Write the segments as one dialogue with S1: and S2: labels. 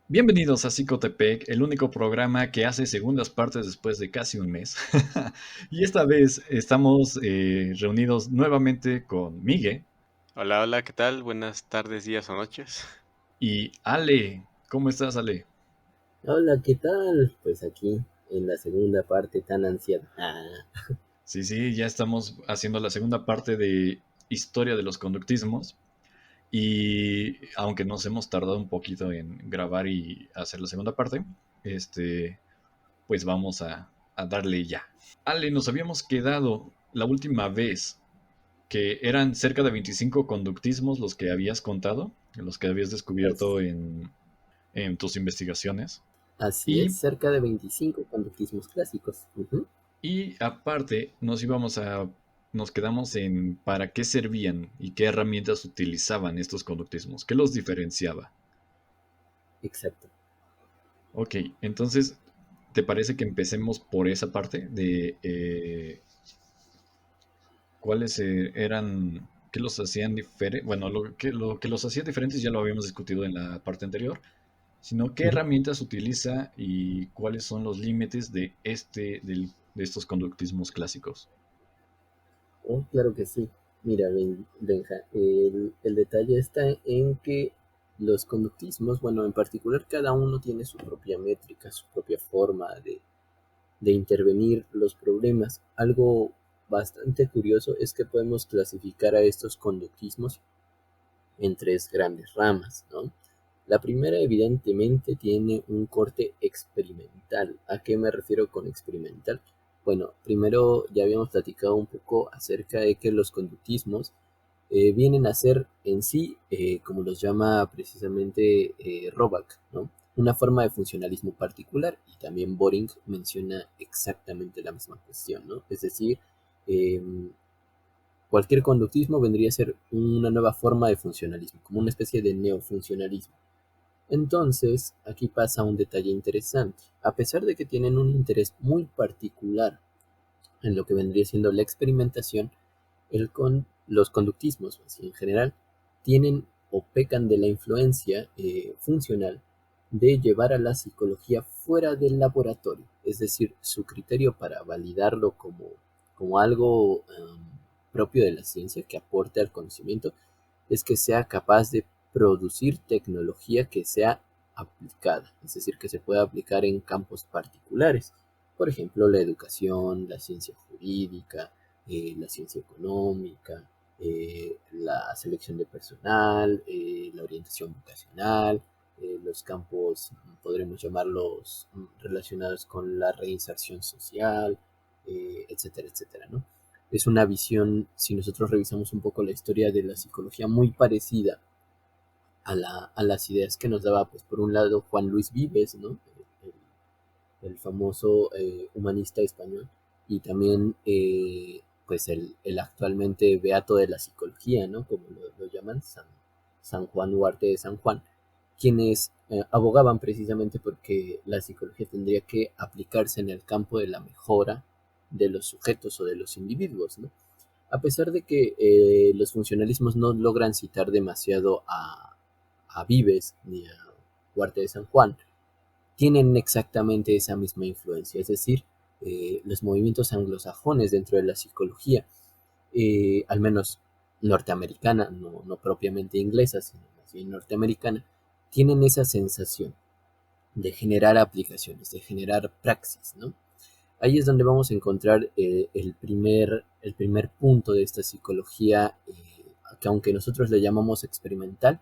S1: Bienvenidos a Psicotepec, el único programa que hace segundas partes después de casi un mes. Y esta vez estamos reunidos nuevamente con Migue
S2: Hola, hola, ¿qué tal? Buenas tardes, días o noches.
S1: y Ale. ¿Cómo estás, Ale?
S3: Hola, ¿qué tal? Pues aquí en la segunda parte tan ansiada.
S1: Sí, sí, ya estamos haciendo la segunda parte de Historia de los Conductismos. Y aunque nos hemos tardado un poquito en grabar y hacer la segunda parte, este, pues vamos a darle ya. Ale, nos habíamos quedado la última vez que eran cerca de 25 conductismos los que habías contado, los que habías descubierto
S3: Pues
S1: en tus investigaciones.
S3: así es,
S1: Y,
S3: cerca de 25 conductismos clásicos. Ujú.
S1: y aparte nos quedamos en para qué servían y qué herramientas utilizaban estos conductismos, qué los diferenciaba.
S3: Exacto.
S1: Ok, entonces, ¿te parece que empecemos por esa parte de cuáles eran, qué los hacían diferentes? Bueno, lo que los hacía diferentes ya lo habíamos discutido en la parte anterior, sino qué
S3: Ujú.
S1: herramientas utiliza y cuáles son los límites de de estos conductismos clásicos.
S3: Oh, claro que sí. Mira, Benja, el detalle está en que los conductismos, bueno, en particular cada uno tiene su propia métrica, su propia forma de intervenir los problemas. Algo bastante curioso es que podemos clasificar a estos conductismos en tres grandes ramas, ¿no? La primera evidentemente tiene un corte experimental. ¿A qué me refiero con experimental? Bueno, primero ya habíamos platicado un poco acerca de que los conductismos vienen a ser en sí, como los llama precisamente Roback, ¿no? Una forma de funcionalismo particular, y también Boring menciona exactamente la misma cuestión, ¿no? Es decir, eh, cualquier conductismo vendría a ser una nueva forma de funcionalismo, como una especie de neofuncionalismo. Entonces, aquí pasa un detalle interesante. A pesar de que tienen un interés muy particular en lo que vendría siendo la experimentación, los conductismos, así en general, tienen o pecan de la influencia funcional de llevar a la psicología fuera del laboratorio. Es decir, su criterio para validarlo como algo propio de la ciencia que aporte al conocimiento es que sea capaz de producir tecnología que sea aplicada, es decir, que se pueda aplicar en campos particulares, por ejemplo, la educación, la ciencia jurídica, la ciencia económica, la selección de personal, la orientación vocacional, los campos, podremos llamarlos relacionados con la reinserción social, etcétera, etcétera, ¿no? Es una visión, si nosotros revisamos un poco la historia de la psicología, muy parecida a las ideas que nos daba, pues por un lado, Juan Luis Vives, ¿no? El famoso humanista español, y también pues el actualmente beato de la psicología, ¿no? Como lo llaman, San Juan Huarte de San Juan, quienes abogaban precisamente porque la psicología tendría que aplicarse en el campo de la mejora de los sujetos o de los individuos, ¿no? A pesar de que los funcionalismos no logran citar demasiado a Vives ni a Huarte de San Juan, tienen exactamente esa misma influencia, es decir, los movimientos anglosajones dentro de la psicología, al menos norteamericana, no propiamente inglesa, sino más bien norteamericana, tienen esa sensación de generar aplicaciones, de generar praxis, ¿no? Ahí es donde vamos a encontrar el primer punto de esta psicología, que aunque nosotros le llamamos experimental,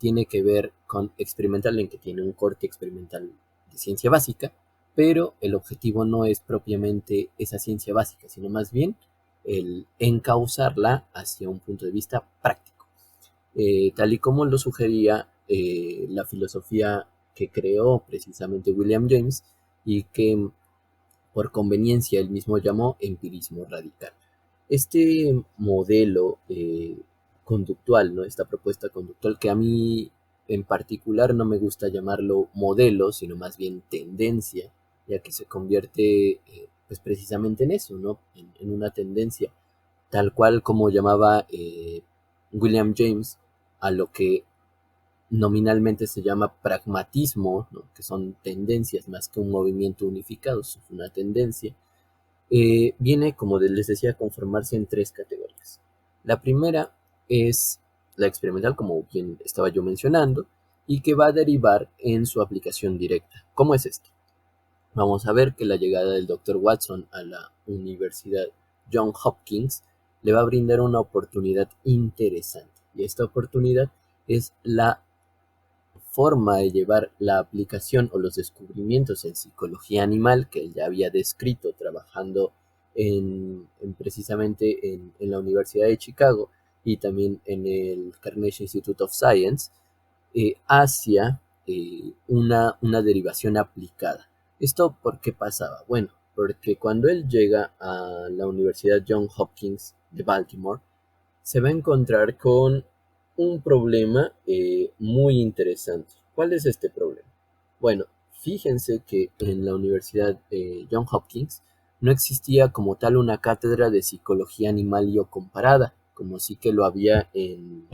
S3: tiene que ver con experimental en que tiene un corte experimental de ciencia básica, pero el objetivo no es propiamente esa ciencia básica, sino más bien el encauzarla hacia un punto de vista práctico. Tal y como lo sugería la filosofía que creó precisamente William James y que por conveniencia él mismo llamó empirismo radical. Este modelo conductual, ¿no? Esta propuesta conductual que a mí en particular no me gusta llamarlo modelo, sino más bien tendencia, ya que se convierte pues precisamente en eso, ¿no? En una tendencia. tal cual como llamaba William James a lo que nominalmente se llama pragmatismo, ¿no? Que son tendencias más que un movimiento unificado, es una tendencia, viene, como les decía, a conformarse en tres categorías. La primera es la experimental, como bien estaba yo mencionando, y que va a derivar en su aplicación directa. ¿Cómo es esto? Vamos a ver que la llegada del Dr. Watson a la Universidad Johns Hopkins le va a brindar una oportunidad interesante. Y esta oportunidad es la forma de llevar la aplicación o los descubrimientos en psicología animal que él ya había descrito trabajando precisamente en la Universidad de Chicago y también en el Carnegie Institute of Science, hacia una derivación aplicada. ¿Esto por qué pasaba? Bueno, porque cuando él llega a la Universidad Johns Hopkins de Baltimore, se va a encontrar con un problema muy interesante. ¿Cuál es este problema? Bueno, fíjense que en la Universidad Johns Hopkins no existía como tal una cátedra de psicología animal y o comparada, como sí que lo había en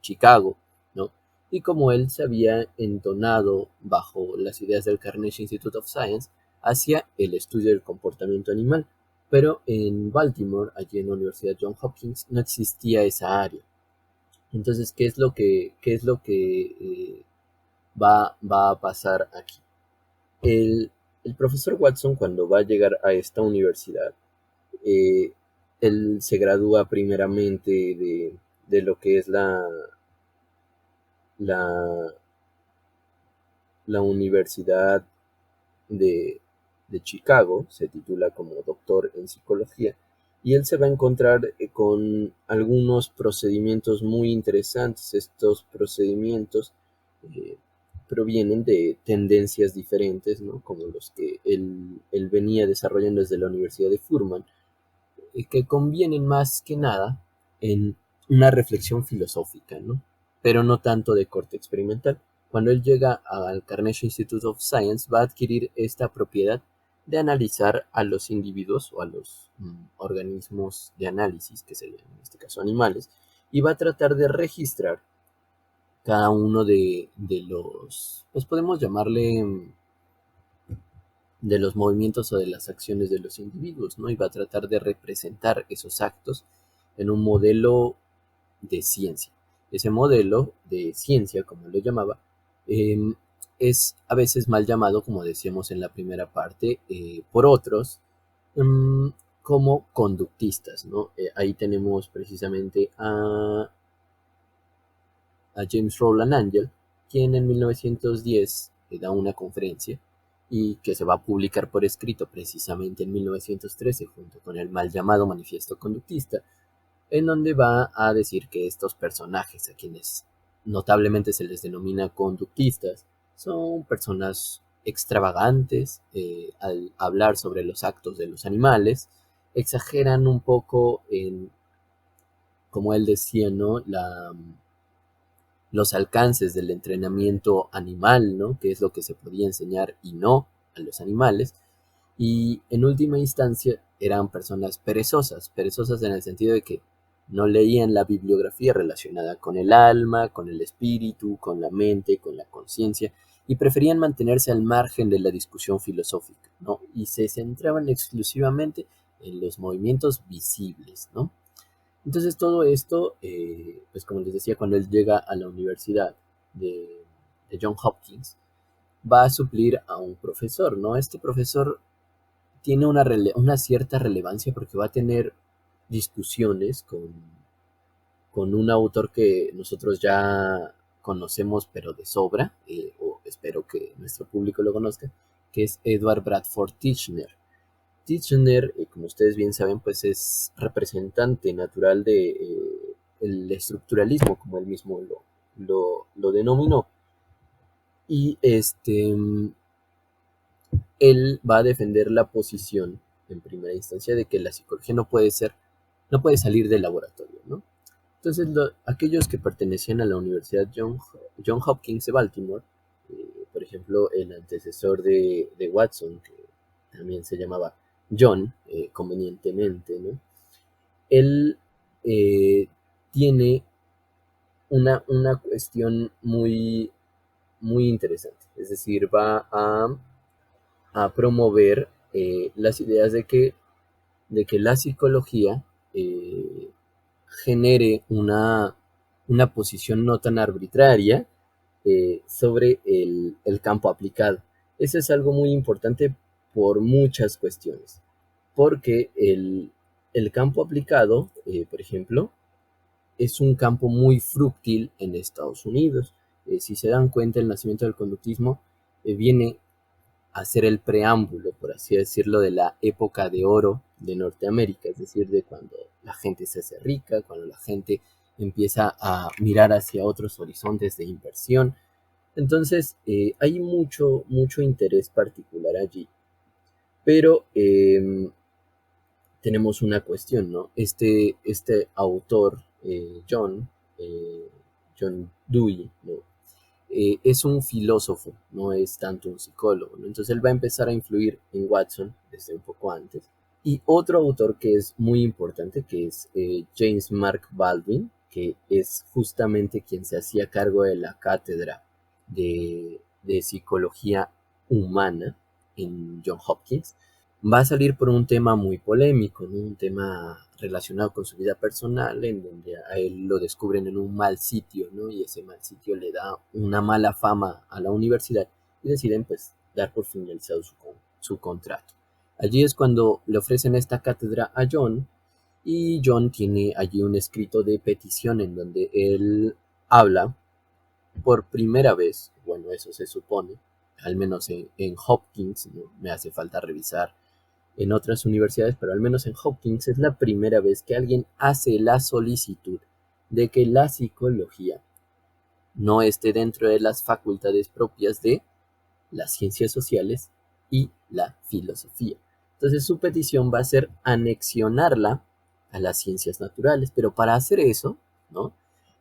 S3: Chicago, ¿no? Y como él se había entonado bajo las ideas del Carnegie Institute of Science hacia el estudio del comportamiento animal. Pero en Baltimore, allí en la Universidad Johns Hopkins, no existía esa área. Entonces, ¿qué es lo que va a pasar aquí? El profesor Watson, cuando va a llegar a esta universidad, eh, él se gradúa primeramente de lo que es la, la Universidad de, de Chicago, se titula como doctor en psicología, y él se va a encontrar con algunos procedimientos muy interesantes. Estos procedimientos eh, provienen de tendencias diferentes, ¿no? Como los que él venía desarrollando desde la Universidad de Furman, que convienen más que nada en una reflexión filosófica, ¿no? Pero no tanto de corte experimental. Cuando él llega al Carnegie Institute of Science, va a adquirir esta propiedad de analizar a los individuos o a los organismos de análisis, que serían en este caso animales, y va a tratar de registrar cada uno de los, pues podemos llamarle de los movimientos o de las acciones de los individuos, ¿no? Y va a tratar de representar esos actos en un modelo de ciencia. Ese modelo de ciencia, como lo llamaba, es a veces mal llamado, como decíamos en la primera parte, por otros, como conductistas, ¿no? Ahí tenemos precisamente a James Rowland Angel, quien en 1910 da una conferencia y que se va a publicar por escrito precisamente en 1913 junto con el mal llamado Manifiesto Conductista, en donde va a decir que estos personajes, a quienes notablemente se les denomina conductistas, son personas extravagantes al hablar sobre los actos de los animales, exageran un poco en, como él decía, ¿no? Los alcances del entrenamiento animal, ¿no? Que es lo que se podía enseñar y no a los animales. Y en última instancia eran personas perezosas, perezosas en el sentido de que no leían la bibliografía relacionada con el alma, con el espíritu, con la mente, con la conciencia, y preferían mantenerse al margen de la discusión filosófica, ¿no? Y se centraban exclusivamente en los movimientos visibles, ¿no? Entonces todo esto, pues como les decía, cuando él llega a la universidad de Johns Hopkins, va a suplir a un profesor, ¿no? Este profesor tiene una cierta relevancia porque va a tener discusiones con un autor que nosotros ya conocemos pero de sobra, o espero que nuestro público lo conozca, que es Edward Bradford Titchener. Titchener, como ustedes bien saben, pues es representante natural de el estructuralismo, como él mismo lo denominó. Y él va a defender la posición, en primera instancia, de que la psicología no puede salir del laboratorio, ¿no? Entonces, aquellos que pertenecían a la Universidad Johns Hopkins de Baltimore, por ejemplo, el antecesor de Watson, que también se llamaba John, convenientemente, ¿no? él tiene una cuestión muy interesante. Es decir, va a promover las ideas de que la psicología eh, genere una posición no tan arbitraria sobre el campo aplicado. Eso es algo muy importante por muchas cuestiones, porque el campo aplicado, por ejemplo, es un campo muy fútil en Estados Unidos. Si se dan cuenta, el nacimiento del conductismo viene a ser el preámbulo, por así decirlo, de la época de oro de Norteamérica, es decir, de cuando la gente se hace rica, cuando la gente empieza a mirar hacia otros horizontes de inversión. Entonces, hay mucho interés particular allí. Pero tenemos una cuestión, ¿no? Este autor, eh, John Dewey, ¿no? Es un filósofo, no es tanto un psicólogo, ¿no? Entonces él va a empezar a influir en Watson desde un poco antes. Y otro autor que es muy importante, que es James Mark Baldwin, que es justamente quien se hacía cargo de la cátedra de psicología humana en Johns Hopkins, va a salir por un tema muy polémico, ¿no? Un tema relacionado con su vida personal, en donde a él lo descubren en un mal sitio, ¿no? Y ese mal sitio le da una mala fama a la universidad y deciden pues dar por finalizado su contrato. Allí es cuando le ofrecen esta cátedra a John, y John tiene allí un escrito de petición en donde él habla por primera vez, bueno, eso se supone, al menos en Hopkins, ¿no? Me hace falta revisar en otras universidades, pero al menos en Hopkins es la primera vez que alguien hace la solicitud de que la psicología no esté dentro de las facultades propias de las ciencias sociales y la filosofía. Entonces su petición va a ser anexionarla a las ciencias naturales, pero para hacer eso, ¿no?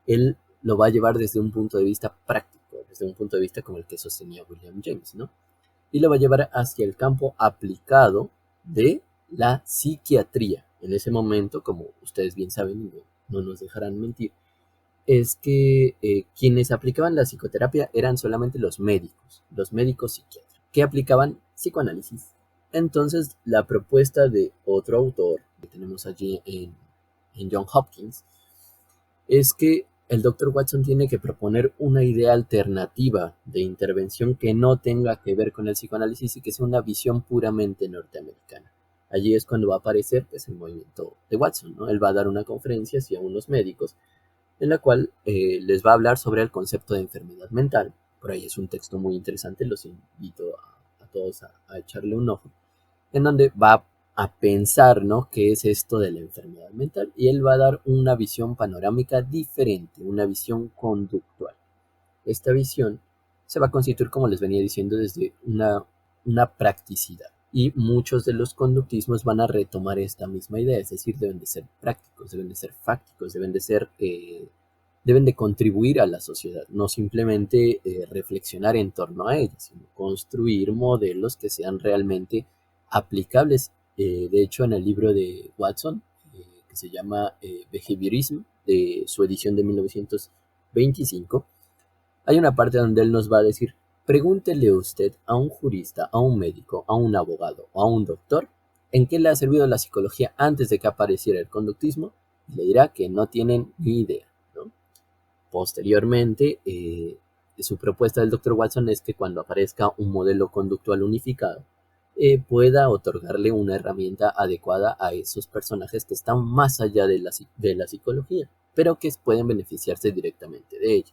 S3: Él lo va a llevar desde un punto de vista práctico, desde un punto de vista como el que sostenía William James, ¿no? Y lo va a llevar hacia el campo aplicado de la psiquiatría. En ese momento, como ustedes bien saben, no nos dejarán mentir, es que quienes aplicaban la psicoterapia eran solamente los médicos psiquiatras, que aplicaban psicoanálisis. Entonces, la propuesta de otro autor que tenemos allí en John Hopkins es que el Dr. Watson tiene que proponer una idea alternativa de intervención que no tenga que ver con el psicoanálisis y que sea una visión puramente norteamericana. Allí es cuando va a aparecer pues, el movimiento de Watson, ¿no? Él va a dar una conferencia hacia unos médicos en la cual les va a hablar sobre el concepto de enfermedad mental. Por ahí es un texto muy interesante, los invito a todos a echarle un ojo, en donde va a pensar, ¿no? ¿Qué es esto de la enfermedad mental? Y él va a dar una visión panorámica diferente, una visión conductual. Esta visión se va a constituir, como les venía diciendo, desde una practicidad. Y muchos de los conductismos van a retomar esta misma idea, es decir, deben de ser prácticos, deben de ser fácticos, deben de contribuir a la sociedad, no simplemente reflexionar en torno a ella, sino construir modelos que sean realmente aplicables. De hecho, en el libro de Watson, que se llama Behaviorism, de su edición de 1925, hay una parte donde él nos va a decir, pregúntele usted a un jurista, a un médico, a un abogado o a un doctor en qué le ha servido la psicología antes de que apareciera el conductismo, y le dirá que no tienen ni idea, ¿no? Posteriormente, su propuesta del Dr. Watson es que cuando aparezca un modelo conductual unificado, pueda otorgarle una herramienta adecuada a esos personajes que están más allá de la psicología, pero que pueden beneficiarse directamente de ella.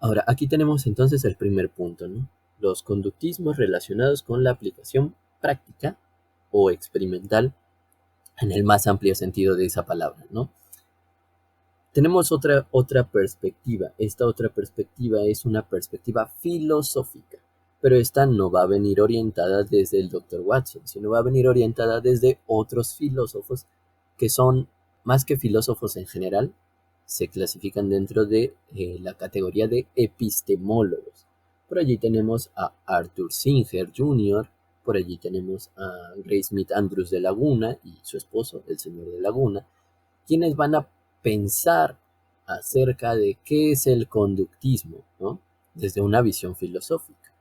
S3: Ahora, aquí tenemos entonces el primer punto, ¿no? Los conductismos relacionados con la aplicación práctica o experimental en el más amplio sentido de esa palabra, ¿no? Tenemos otra perspectiva. Esta otra perspectiva es una perspectiva filosófica, pero esta no va a venir orientada desde el Dr. Watson, sino va a venir orientada desde otros filósofos que son, más que filósofos en general, se clasifican dentro de la categoría de epistemólogos. Por allí tenemos a Arthur Singer Jr., Por allí tenemos a Gray Smith Andrews de Laguna y su esposo, el señor de Laguna, quienes van a pensar acerca de qué es el conductismo, ¿no? Desde una visión filosófica.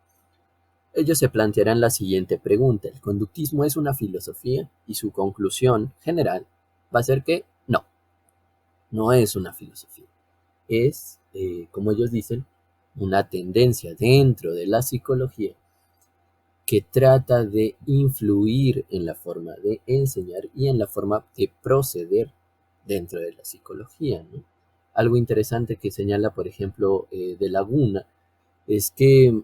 S3: Ellos se plantearán la siguiente pregunta: ¿el conductismo es una filosofía? Y su conclusión general va a ser que no, no es una filosofía. Es, como ellos dicen, una tendencia dentro de la psicología que trata de influir en la forma de enseñar y en la forma de proceder dentro de la psicología, ¿no? Algo interesante que señala, por ejemplo, de Laguna, es que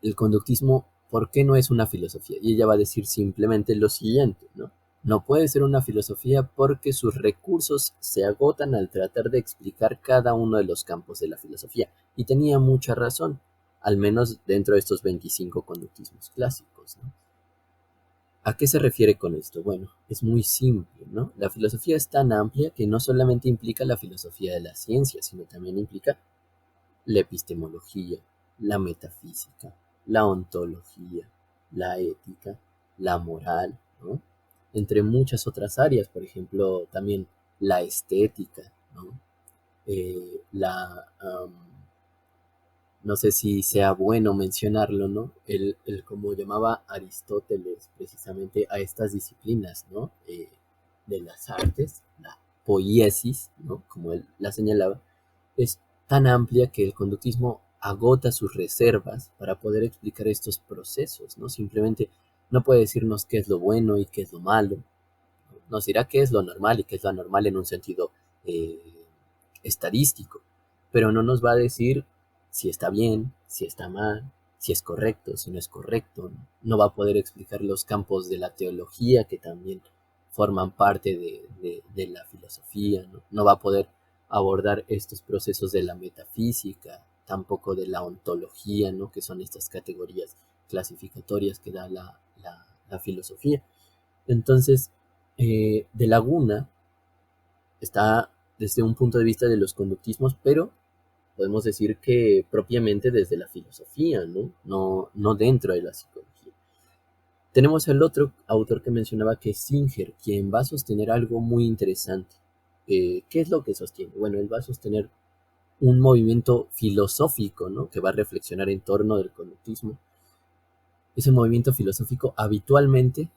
S3: el conductismo, ¿por qué no es una filosofía? Y ella va a decir simplemente lo siguiente, ¿no? No puede ser una filosofía porque sus recursos se agotan al tratar de explicar cada uno de los campos de la filosofía. Y tenía mucha razón, al menos dentro de estos 25 conductismos clásicos, ¿no? ¿A qué se refiere con esto? Bueno, es muy simple, ¿no? La filosofía es tan amplia que no solamente implica la filosofía de la ciencia, sino también implica la epistemología, la metafísica, la ontología, la ética, la moral, ¿no? Entre muchas otras áreas, por ejemplo, también la estética, ¿no? No sé si sea bueno mencionarlo, ¿no? Como llamaba Aristóteles precisamente a estas disciplinas, ¿no? De las artes, la poiesis, ¿no? Como él la señalaba, es tan amplia que el conductismo agota sus reservas para poder explicar estos procesos, ¿no? Simplemente no puede decirnos qué es lo bueno y qué es lo malo. Nos dirá qué es lo normal y qué es lo anormal en un sentido eh, estadístico, pero no nos va a decir si está bien, si está mal, si es correcto, si no es correcto. No va a poder explicar los campos de la teología que también forman parte de la filosofía, ¿no? No va a poder abordar estos procesos de la metafísica, tampoco de la ontología, ¿no? Que son estas categorías clasificatorias que da la filosofía. Entonces, de Laguna está desde un punto de vista de los conductismos, pero podemos decir que propiamente desde la filosofía, ¿no? No dentro de la psicología. Tenemos al otro autor que mencionaba, que es Singer, quien va a sostener algo muy interesante. ¿Qué es lo que sostiene? Bueno, él va a sostener un movimiento filosófico, ¿no? Que va a reflexionar en torno del conductismo. Ese movimiento filosófico habitualmente,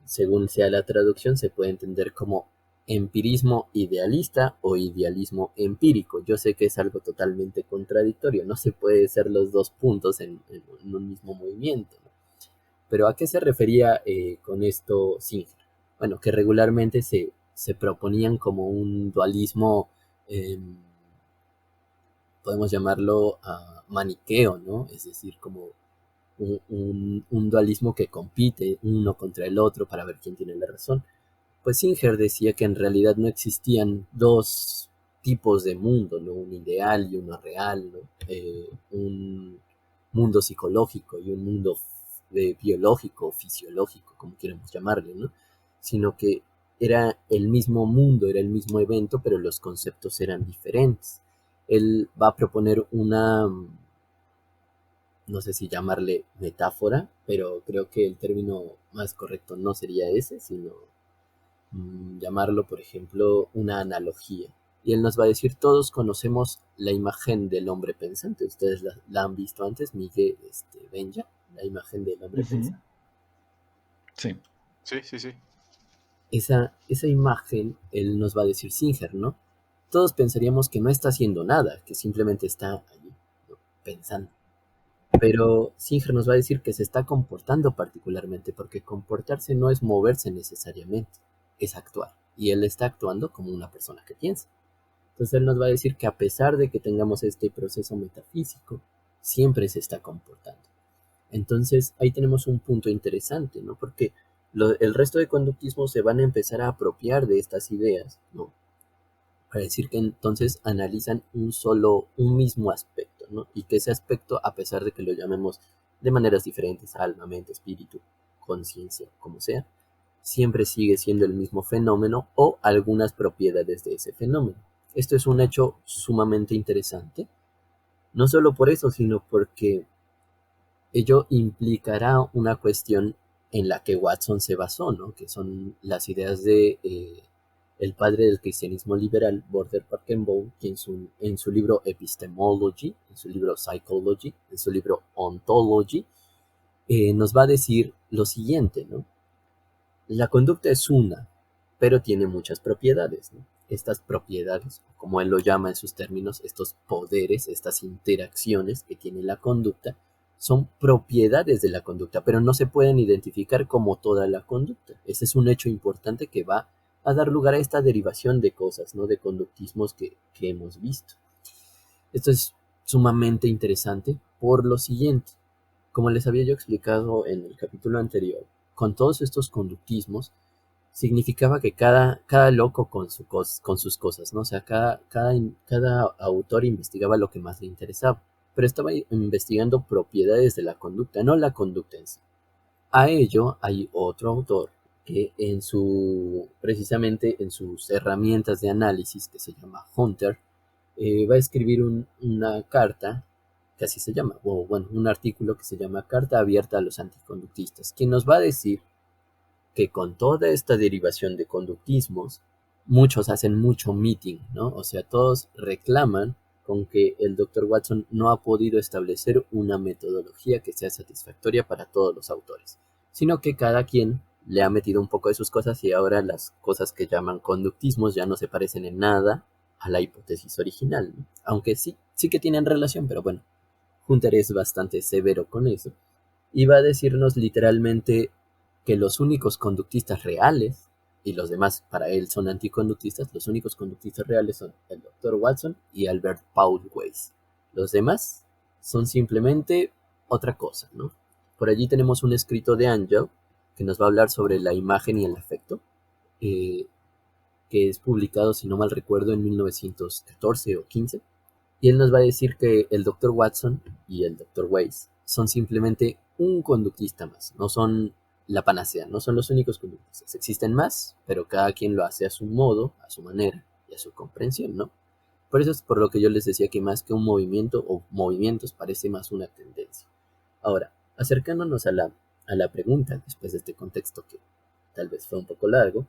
S3: según sea la traducción, se puede entender como empirismo idealista o idealismo empírico. Yo sé que es algo totalmente contradictorio, no se puede ser los dos puntos en un mismo movimiento, ¿no? Pero ¿a qué se refería con esto Singer? Bueno, que regularmente se proponían como un dualismo, eh, podemos llamarlo maniqueo, ¿no? Es decir, como un dualismo que compite uno contra el otro para ver quién tiene la razón. Pues Singer decía que en realidad no existían dos tipos de mundo, ¿no? Un ideal y uno real, ¿no? Un mundo psicológico y un mundo biológico, fisiológico, como queramos llamarle, ¿no? Sino que era el mismo mundo, era el mismo evento, pero los conceptos eran diferentes. Él va a proponer una, no sé si llamarle metáfora, pero creo que el término más correcto no sería ese, sino llamarlo, por ejemplo, una analogía. Y él nos va a decir: todos conocemos la imagen del hombre pensante. Ustedes la han visto antes, Miguel Benja, la imagen del hombre pensante.
S1: Sí.
S2: Sí, sí, sí.
S3: Esa imagen, él nos va a decir Singer, ¿no? Todos pensaríamos que no está haciendo nada, que simplemente está allí, ¿no? Pensando. Pero Singer nos va a decir que se está comportando particularmente, porque comportarse no es moverse necesariamente, es actuar. Y él está actuando como una persona que piensa. Entonces él nos va a decir que a pesar de que tengamos este proceso metafísico, siempre se está comportando. Entonces ahí tenemos un punto interesante, ¿no? Porque el resto de conductismos se van a empezar a apropiar de estas ideas, ¿no? Para decir que entonces analizan un mismo aspecto, ¿no? Y que ese aspecto, a pesar de que lo llamemos de maneras diferentes, alma, mente, espíritu, conciencia, como sea, siempre sigue siendo el mismo fenómeno o algunas propiedades de ese fenómeno. Esto es un hecho sumamente interesante, no solo por eso, sino porque ello implicará una cuestión en la que Watson se basó, ¿no? Que son las ideas de el padre del cristianismo liberal, Border Parkenbow, que en su libro Epistemology, en su libro Psychology, en su libro Ontology, nos va a decir lo siguiente, ¿no? La conducta es una, pero tiene muchas propiedades, ¿no? Estas propiedades, como él lo llama en sus términos, estos poderes, estas interacciones que tiene la conducta, son propiedades de la conducta, pero no se pueden identificar como toda la conducta. Ese es un hecho importante que va a dar lugar a esta derivación de cosas, ¿no? De conductismos que hemos visto. Esto es sumamente interesante por lo siguiente. Como les había yo explicado en el capítulo anterior, con todos estos conductismos, significaba que cada loco con sus cosas, ¿no? O sea, cada autor investigaba lo que más le interesaba, pero estaba investigando propiedades de la conducta, no la conducta en sí. A ello hay otro autor que precisamente en sus herramientas de análisis, que se llama Hunter, va a escribir una carta, que así se llama, o bueno, un artículo que se llama Carta Abierta a los Anticonductistas, quien nos va a decir que con toda esta derivación de conductismos, muchos hacen mucho meeting, ¿no? O sea, todos reclaman con que el Dr. Watson no ha podido establecer una metodología que sea satisfactoria para todos los autores, sino que cada quien le ha metido un poco de sus cosas y ahora las cosas que llaman conductismos ya no se parecen en nada a la hipótesis original, ¿no? Aunque sí que tienen relación, pero bueno, Hunter es bastante severo con eso y va a decirnos literalmente que los únicos conductistas reales, y los demás para él son anticonductistas, los únicos conductistas reales son el Dr. Watson y Albert Paul Weiss. Los demás son simplemente otra cosa, ¿no? Por allí tenemos un escrito de Angel que nos va a hablar sobre la imagen y el afecto, eh, que es publicado, si no mal recuerdo, en 1914 o 15. Y él nos va a decir que el Dr. Watson y el Dr. Weiss son simplemente un conductista más, no son la panacea, no son los únicos conductistas. Existen más, pero cada quien lo hace a su modo, a su manera y a su comprensión, ¿no? Por eso es por lo que yo les decía que más que un movimiento o movimientos parece más una tendencia. Ahora, acercándonos a la pregunta, después de este contexto que tal vez fue un poco largo,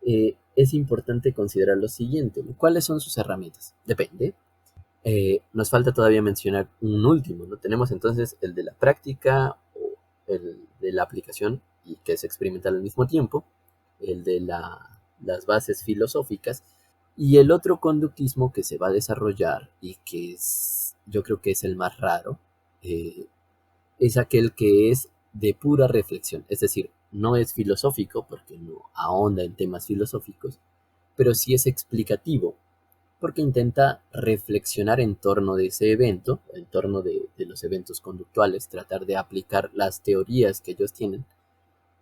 S3: es importante considerar lo siguiente, ¿no? ¿Cuáles son sus herramientas? Depende. Nos falta todavía mencionar un último, ¿no? Tenemos entonces el de la práctica o el de la aplicación y que es experimental al mismo tiempo, el de las bases filosóficas y el otro conductismo que se va a desarrollar y que yo creo que es el más raro, eh, es aquel que es de pura reflexión, es decir, no es filosófico porque no ahonda en temas filosóficos, pero sí es explicativo porque intenta reflexionar en torno de ese evento, en torno de los eventos conductuales, tratar de aplicar las teorías que ellos tienen,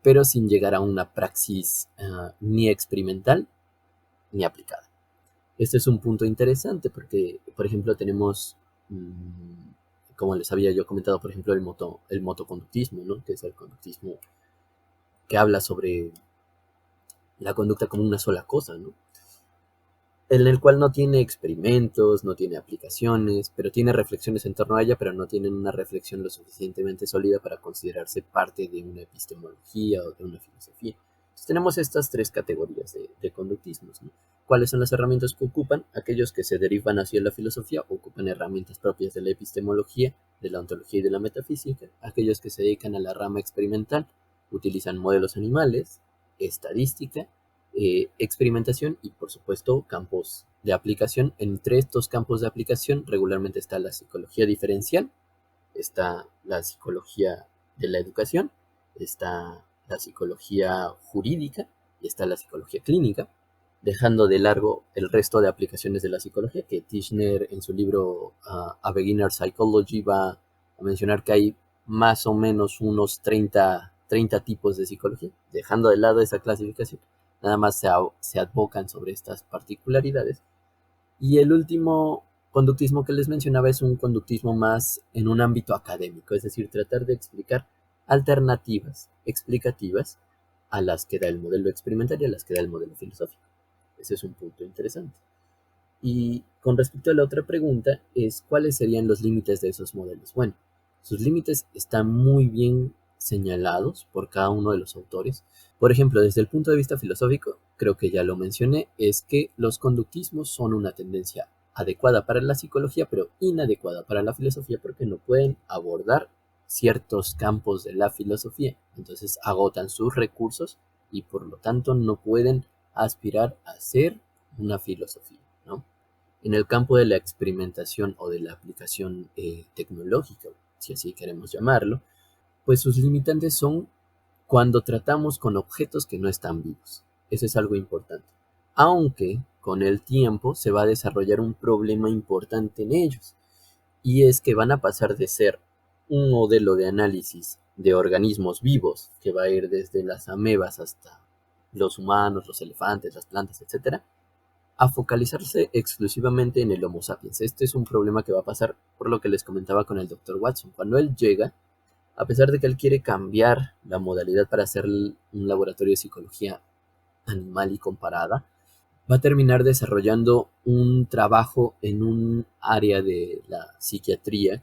S3: pero sin llegar a una praxis ni experimental ni aplicada. Este es un punto interesante porque, por ejemplo, tenemos, como les había yo comentado, por ejemplo, el motoconductismo, ¿no? Que es el conductismo que habla sobre la conducta como una sola cosa, ¿no? En el cual no tiene experimentos, no tiene aplicaciones, pero tiene reflexiones en torno a ella, pero no tienen una reflexión lo suficientemente sólida para considerarse parte de una epistemología o de una filosofía. Entonces tenemos estas tres categorías de conductismos, ¿no? ¿Cuáles son las herramientas que ocupan? Aquellos que se derivan hacia la filosofía ocupan herramientas propias de la epistemología, de la ontología y de la metafísica. Aquellos que se dedican a la rama experimental utilizan modelos animales, estadística, experimentación y por supuesto campos de aplicación. Entre estos campos de aplicación regularmente está la psicología diferencial, está la psicología de la educación, está la psicología jurídica y está la psicología clínica, dejando de largo el resto de aplicaciones de la psicología que Tishner en su libro A Beginner Psychology va a mencionar que hay más o menos unos 30 tipos de psicología, dejando de lado esa clasificación. Nada más se advocan sobre estas particularidades. Y el último conductismo que les mencionaba es un conductismo más en un ámbito académico, es decir, tratar de explicar alternativas explicativas a las que da el modelo experimental y a las que da el modelo filosófico. Ese es un punto interesante. Y con respecto a la otra pregunta es cuáles serían los límites de esos modelos. Bueno, Sus límites están muy bien señalados por cada uno de los autores. Por ejemplo, desde el punto de vista filosófico, creo que ya lo mencioné, es que los conductismos son una tendencia adecuada para la psicología, pero inadecuada para la filosofía porque no pueden abordar ciertos campos de la filosofía. Entonces agotan sus recursos y por lo tanto no pueden aspirar a ser una filosofía, ¿no? En el campo de la experimentación o de la aplicación tecnológica, si así queremos llamarlo, pues sus limitantes son cuando tratamos con objetos que no están vivos. Eso es algo importante. Aunque con el tiempo se va a desarrollar un problema importante en ellos, y es que van a pasar de ser un modelo de análisis de organismos vivos, que va a ir desde las amebas hasta los humanos, los elefantes, las plantas, etcétera, a focalizarse exclusivamente en el Homo sapiens. Este es un problema que va a pasar por lo que les comentaba con el Dr. Watson. Cuando él llega, a pesar de que él quiere cambiar la modalidad para hacer un laboratorio de psicología animal y comparada, va a terminar desarrollando un trabajo en un área de la psiquiatría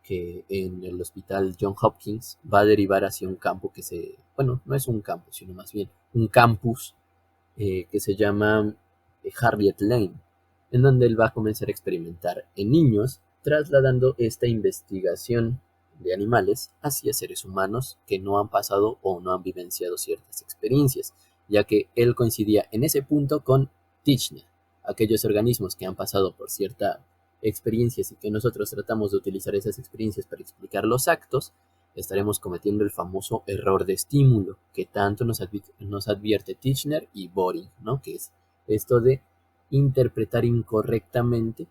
S3: que en el hospital John Hopkins va a derivar hacia un campo bueno, no es un campo, sino más bien un campus que se llama Harriet Lane, en donde él va a comenzar a experimentar en niños, trasladando esta investigación de animales hacia seres humanos que no han pasado o no han vivenciado ciertas experiencias, ya que él coincidía en ese punto con Titchener, aquellos organismos que han pasado por ciertas experiencias y que nosotros tratamos de utilizar esas experiencias para explicar los actos, estaremos cometiendo el famoso error de estímulo que tanto nos advierte Titchener y Boring, ¿no? Que es esto de interpretar incorrectamente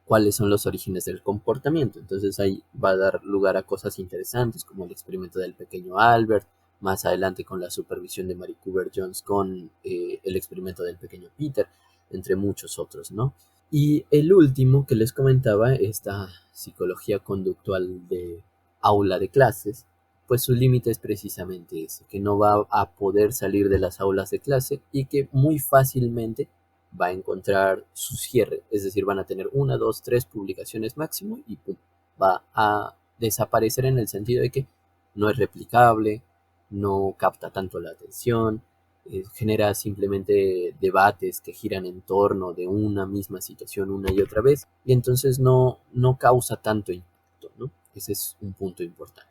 S3: cuáles son los orígenes del comportamiento. Entonces ahí va a dar lugar a cosas interesantes como el experimento del pequeño Albert, más adelante con la supervisión de Mary Cooper Jones con el experimento del pequeño Peter, entre muchos otros, ¿no? Y el último que les comentaba, esta psicología conductual de aula de clases, pues su límite es precisamente ese, que no va a poder salir de las aulas de clase y que muy fácilmente va a encontrar su cierre, es decir, van a tener una, dos, tres publicaciones máximo y pum, va a desaparecer en el sentido de que no es replicable, no capta tanto la atención, genera simplemente debates que giran en torno de una misma situación una y otra vez, y entonces no causa tanto impacto, ¿no? Ese es un punto importante.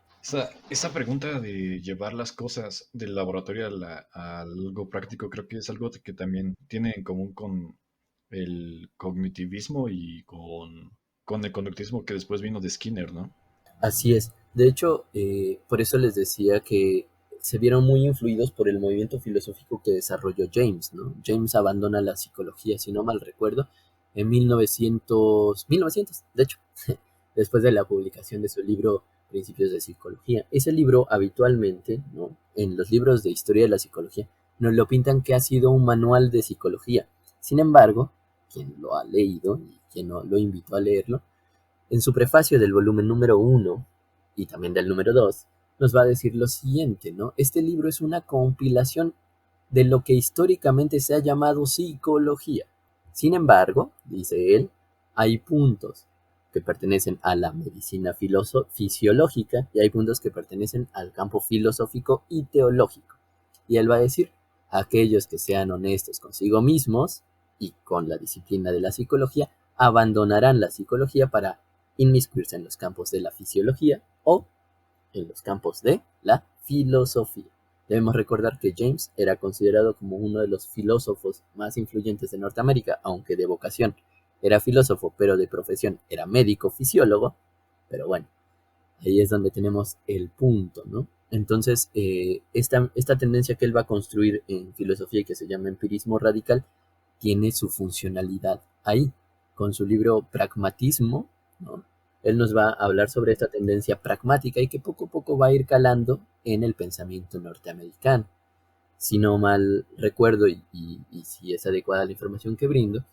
S1: Esa pregunta de llevar las cosas del laboratorio a algo práctico creo que es algo que también tiene en común con el cognitivismo y con el conductismo que después vino de Skinner, ¿no?
S3: Así es. De hecho, por eso les decía que se vieron muy influidos por el movimiento filosófico que desarrolló James, ¿no? James abandona la psicología, si no mal recuerdo, en 1900, de hecho, después de la publicación de su libro Principios de Psicología. Ese libro habitualmente, ¿no? En los libros de historia de la psicología, nos lo pintan que ha sido un manual de psicología. Sin embargo, quien lo ha leído y quien no lo invitó a leerlo, en su prefacio del volumen número 1 y también del número 2, nos va a decir lo siguiente, ¿no? Este libro es una compilación de lo que históricamente se ha llamado psicología. Sin embargo, dice él, hay puntos que pertenecen a la medicina fisiológica y hay puntos que pertenecen al campo filosófico y teológico. Y él va a decir, aquellos que sean honestos consigo mismos y con la disciplina de la psicología, abandonarán la psicología para inmiscuirse en los campos de la fisiología o en los campos de la filosofía. Debemos recordar que James era considerado como uno de los filósofos más influyentes de Norteamérica, aunque de vocación era filósofo, pero de profesión era médico fisiólogo. Pero bueno, ahí es donde tenemos el punto, ¿no? Entonces, esta tendencia que él va a construir en filosofía y que se llama empirismo radical, tiene su funcionalidad ahí. Con su libro Pragmatismo, ¿no? Él nos va a hablar sobre esta tendencia pragmática y que poco a poco va a ir calando en el pensamiento norteamericano. Si no mal recuerdo y si es adecuada la información que brindo,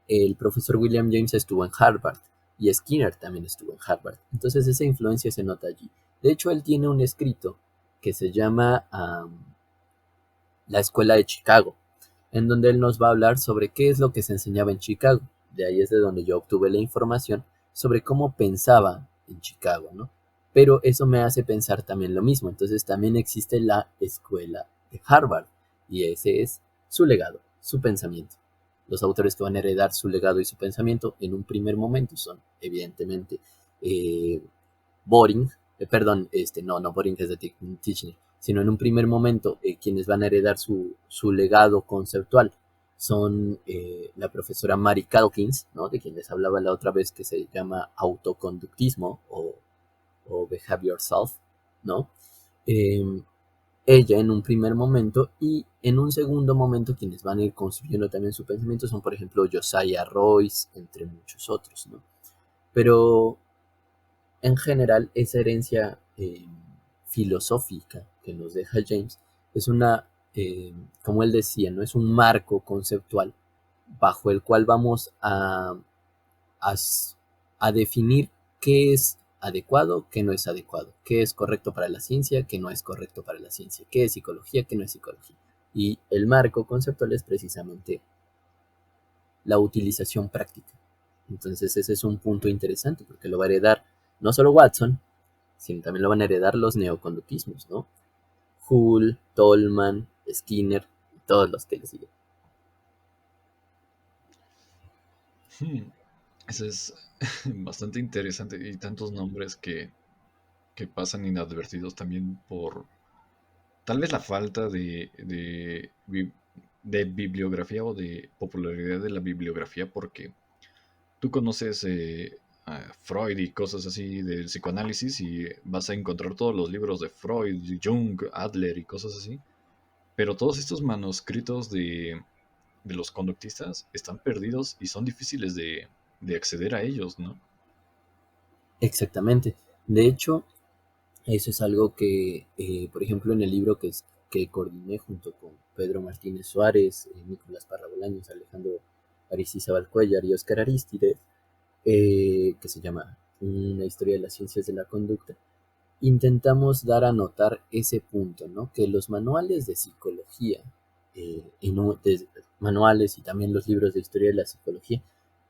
S3: el profesor William James estuvo en Harvard y Skinner también estuvo en Harvard. Entonces esa influencia se nota allí. De hecho, él tiene un escrito que se llama La Escuela de Chicago, en donde él nos va a hablar sobre qué es lo que se enseñaba en Chicago. De ahí es de donde yo obtuve la información sobre cómo pensaban en Chicago, ¿no? Pero eso me hace pensar también lo mismo. Entonces también existe la escuela de Harvard y ese es su legado, su pensamiento. Los autores que van a heredar su legado y su pensamiento en un primer momento son, evidentemente, Boring, no Boring es de Tichenor, sino en un primer momento quienes van a heredar su legado conceptual son la profesora Mary Calkins, ¿no? De quien les hablaba la otra vez, que se llama autoconductismo o behavior self, ¿no? Eh, Ella en un primer momento y en un segundo momento quienes van a ir construyendo también su pensamiento son por ejemplo Josiah Royce, entre muchos otros, ¿no? Pero en general esa herencia filosófica que nos deja James es una, como él decía, no es un marco conceptual bajo el cual vamos a, a definir qué es adecuado, qué no es adecuado, qué es correcto para la ciencia, qué no es correcto para la ciencia, qué es psicología, qué no es psicología. Y el marco conceptual es precisamente la utilización práctica. Entonces ese es un punto interesante porque lo va a heredar no solo Watson, sino también lo van a heredar los neoconductismos, ¿no? Hull, Tolman, Skinner y todos los que le siguen.
S1: Eso es bastante interesante y tantos nombres que pasan inadvertidos también por tal vez la falta de bibliografía o de popularidad de la bibliografía, porque tú conoces a Freud y cosas así del psicoanálisis y vas a encontrar todos los libros de Freud, Jung, Adler y cosas así, pero todos estos manuscritos de los conductistas están perdidos y son difíciles de acceder a ellos, ¿no?
S3: Exactamente. De hecho, eso es algo que, por ejemplo, en el libro que coordiné junto con Pedro Martínez Suárez, Nicolás Parra Bolaños, Alejandro Aristizábal Cuellar y Óscar Arístides, que se llama Una historia de las ciencias de la conducta, intentamos dar a notar ese punto, ¿no? Que los manuales de psicología, manuales y también los libros de historia de la psicología,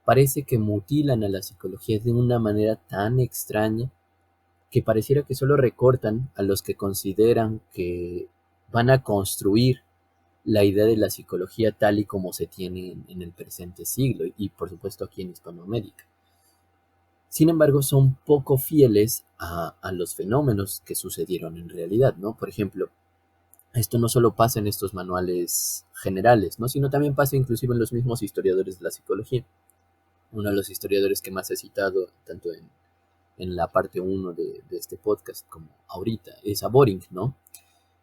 S3: parece que mutilan a la psicología de una manera tan extraña que pareciera que solo recortan a los que consideran que van a construir la idea de la psicología tal y como se tiene en el presente siglo y por supuesto aquí en Hispanoamérica. Sin embargo, son poco fieles a los fenómenos que sucedieron en realidad, ¿no? Por ejemplo, esto no solo pasa en estos manuales generales, ¿no? Sino también pasa inclusive en los mismos historiadores de la psicología. Uno de los historiadores que más he citado, tanto en la parte uno de este podcast como ahorita, es a Boring, ¿no?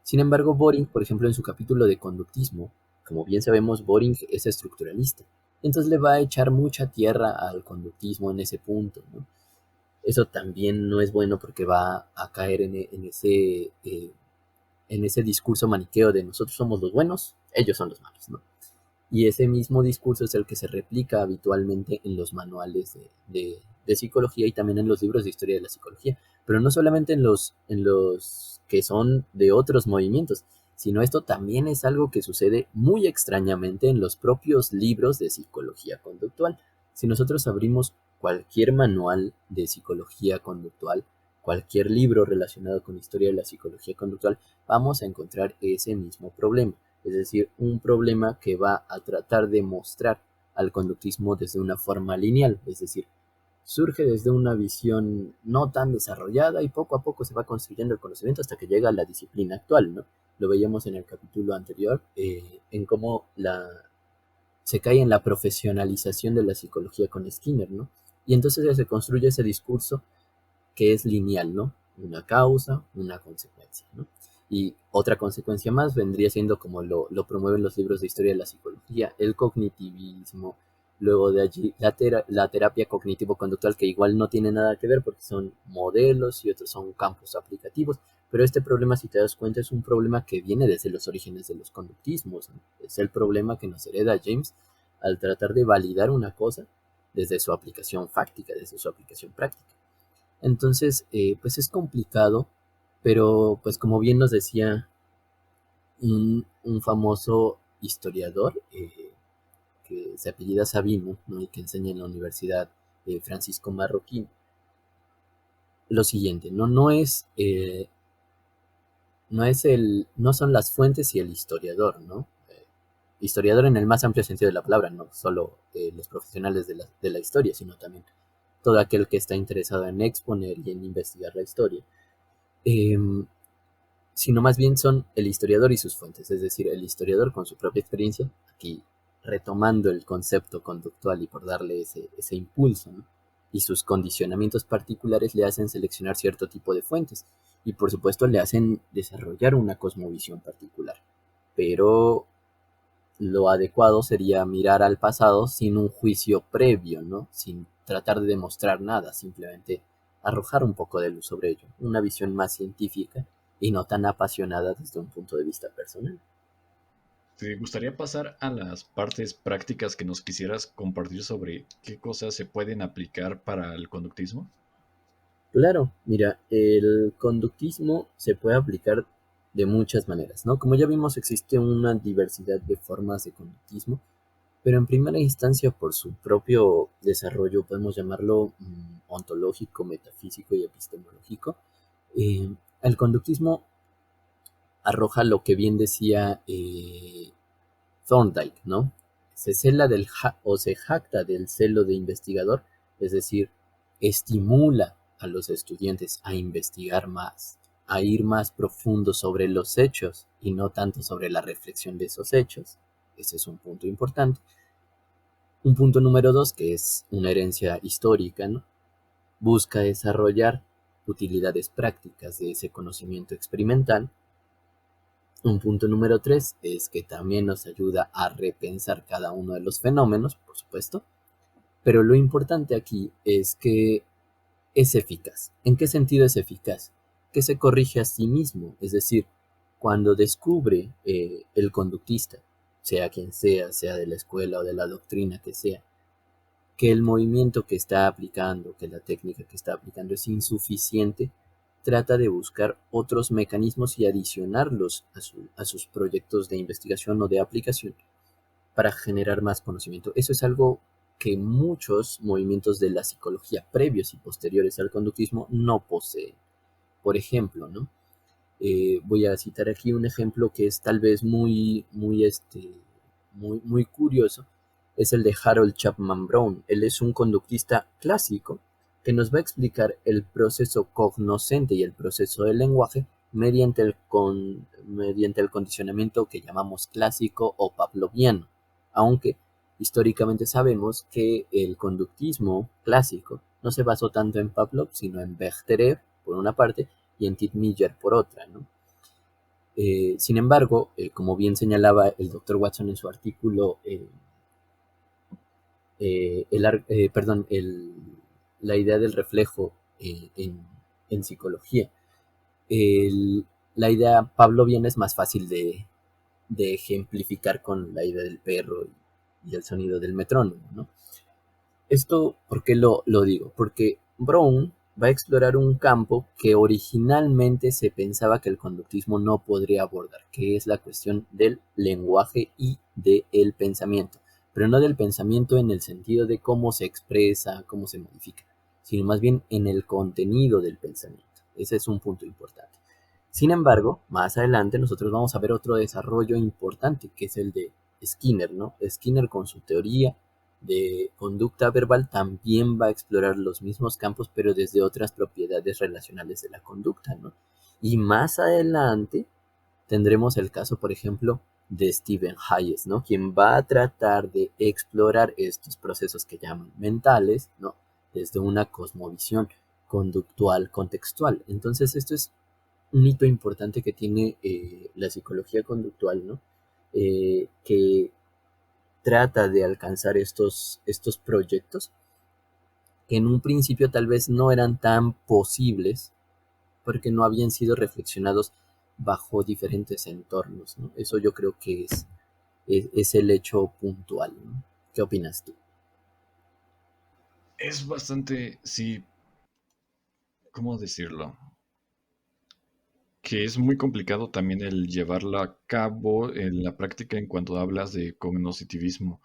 S3: Sin embargo, Boring, por ejemplo, en su capítulo de conductismo, como bien sabemos, Boring es estructuralista. Entonces le va a echar mucha tierra al conductismo en ese punto, ¿no? Eso también no es bueno porque va a caer en ese discurso maniqueo de nosotros somos los buenos, ellos son los malos, ¿no? Y ese mismo discurso es el que se replica habitualmente en los manuales de psicología y también en los libros de historia de la psicología, pero no solamente en los que son de otros movimientos, sino esto también es algo que sucede muy extrañamente en los propios libros de psicología conductual. Si nosotros abrimos cualquier manual de psicología conductual, cualquier libro relacionado con historia de la psicología conductual, vamos a encontrar ese mismo problema, es decir, un problema que va a tratar de mostrar al conductismo desde una forma lineal, es decir, surge desde una visión no tan desarrollada y poco a poco se va construyendo el conocimiento hasta que llega a la disciplina actual, ¿no? Lo veíamos en el capítulo anterior, en cómo se cae en la profesionalización de la psicología con Skinner, ¿no? Y entonces se construye ese discurso que es lineal, ¿no? Una causa, una consecuencia, ¿no? Y otra consecuencia más vendría siendo como lo promueven los libros de historia de la psicología, el cognitivismo, luego de allí la terapia cognitivo-conductual, que igual no tiene nada que ver porque son modelos y otros son campos aplicativos, pero este problema, si te das cuenta, es un problema que viene desde los orígenes de los conductismos, ¿no? Es el problema que nos hereda James al tratar de validar una cosa desde su aplicación fáctica, desde su aplicación práctica. Entonces, pues es complicado, pero pues como bien nos decía un famoso historiador que se apellida Sabino, ¿no? Y que enseña en la Universidad Francisco Marroquín, lo siguiente, no son las fuentes y el historiador, ¿no? Historiador en el más amplio sentido de la palabra, no solo los profesionales de la historia, sino también todo aquel que está interesado en exponer y en investigar la historia. Em, Sino más bien son el historiador y sus fuentes, es decir, el historiador con su propia experiencia, aquí retomando el concepto conductual y por darle ese impulso, ¿no? Y sus condicionamientos particulares le hacen seleccionar cierto tipo de fuentes y por supuesto le hacen desarrollar una cosmovisión particular. Pero lo adecuado sería mirar al pasado sin un juicio previo, ¿no? Sin tratar de demostrar nada, simplemente arrojar un poco de luz sobre ello, una visión más científica y no tan apasionada desde un punto de vista personal.
S1: ¿Te gustaría pasar a las partes prácticas que nos quisieras compartir sobre qué cosas se pueden aplicar para el conductismo?
S3: Claro, mira, el conductismo se puede aplicar de muchas maneras, ¿no? Como ya vimos, existe una diversidad de formas de conductismo, pero en primera instancia, por su propio desarrollo, podemos llamarlo ontológico, metafísico y epistemológico. El conductismo arroja lo que bien decía Thorndike, ¿no? Se cela o se jacta del celo de investigador, es decir, estimula a los estudiantes a investigar más, a ir más profundo sobre los hechos y no tanto sobre la reflexión de esos hechos. Ese es un punto importante. Un punto número dos, que es una herencia histórica, ¿no? Busca desarrollar utilidades prácticas de ese conocimiento experimental. Un punto número tres es que también nos ayuda a repensar cada uno de los fenómenos, por supuesto, pero lo importante aquí es que es eficaz. ¿En qué sentido es eficaz? Que se corrige a sí mismo, es decir, cuando descubre el conductista, sea quien sea de la escuela o de la doctrina que sea, que el movimiento que está aplicando, que la técnica que está aplicando es insuficiente, trata de buscar otros mecanismos y adicionarlos a sus proyectos de investigación o de aplicación para generar más conocimiento. Eso es algo que muchos movimientos de la psicología previos y posteriores al conductismo no poseen. Por ejemplo, ¿no? Voy a citar aquí un ejemplo que es tal vez muy curioso, es el de Harold Chapman Brown. Él es un conductista clásico que nos va a explicar el proceso cognoscente y el proceso del lenguaje mediante el condicionamiento que llamamos clásico o pavloviano, aunque históricamente sabemos que el conductismo clásico no se basó tanto en Pavlov, sino en Bechterev, por una parte, y en Titmiller por otra, ¿no? Sin embargo, como bien señalaba el doctor Watson en su artículo, perdón, la idea del reflejo en psicología, el- la idea pavloviana es más fácil de ejemplificar con la idea del perro y el sonido del metrónomo, ¿no? Esto, ¿por qué lo digo? Porque Brown va a explorar un campo que originalmente se pensaba que el conductismo no podría abordar, que es la cuestión del lenguaje y del pensamiento, pero no del pensamiento en el sentido de cómo se expresa, cómo se modifica, sino más bien en el contenido del pensamiento. Ese es un punto importante. Sin embargo, más adelante nosotros vamos a ver otro desarrollo importante, que es el de Skinner, ¿no? Skinner con su teoría de conducta verbal también va a explorar los mismos campos, pero desde otras propiedades relacionales de la conducta, ¿no? Y más adelante tendremos el caso, por ejemplo, de Stephen Hayes, ¿no? Quien va a tratar de explorar estos procesos que llaman mentales, ¿no? Desde una cosmovisión conductual contextual. Entonces, esto es un hito importante que tiene la psicología conductual, ¿no? Que trata de alcanzar estos proyectos que en un principio tal vez no eran tan posibles porque no habían sido reflexionados bajo diferentes entornos, ¿no? Eso yo creo que es el hecho puntual, ¿no? ¿Qué opinas tú?
S1: Es bastante, sí, ¿cómo decirlo? Que es muy complicado también el llevarla a cabo en la práctica en cuanto hablas de cognitivismo,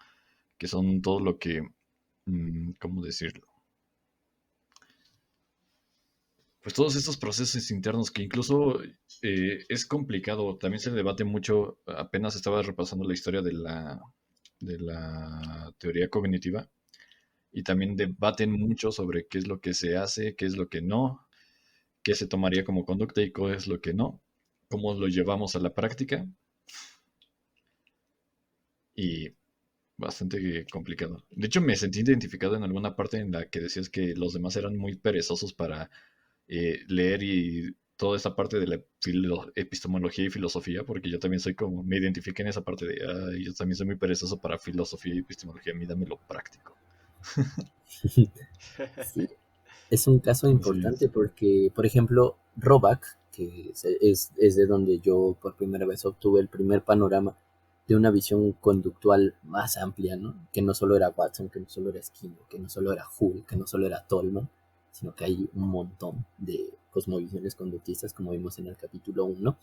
S1: que son todo lo que, ¿cómo decirlo? pues todos estos procesos internos que incluso es complicado, también se debate mucho, apenas estaba repasando la historia de la teoría cognitiva y también debaten mucho sobre qué es lo que se hace, qué es lo que no, qué se tomaría como conducta y qué es lo que no, cómo lo llevamos a la práctica y bastante complicado. De hecho, me sentí identificado en alguna parte en la que decías que los demás eran muy perezosos para leer y toda esa parte de la epistemología y filosofía, porque yo también soy como, me identifiqué en esa parte de, "Ay, yo también soy muy perezoso para filosofía y epistemología, a mí dame lo práctico".
S3: Sí, es un caso
S1: Así
S3: importante
S1: es.
S3: porque, por ejemplo, Roback, que es de donde yo por primera vez obtuve el primer panorama de una visión conductual más amplia, ¿no? Que no solo era Watson, que no solo era Skinner, que no solo era Hull, que no solo era Tolman, sino que hay un montón de cosmovisiones conductistas, como vimos en el capítulo 1.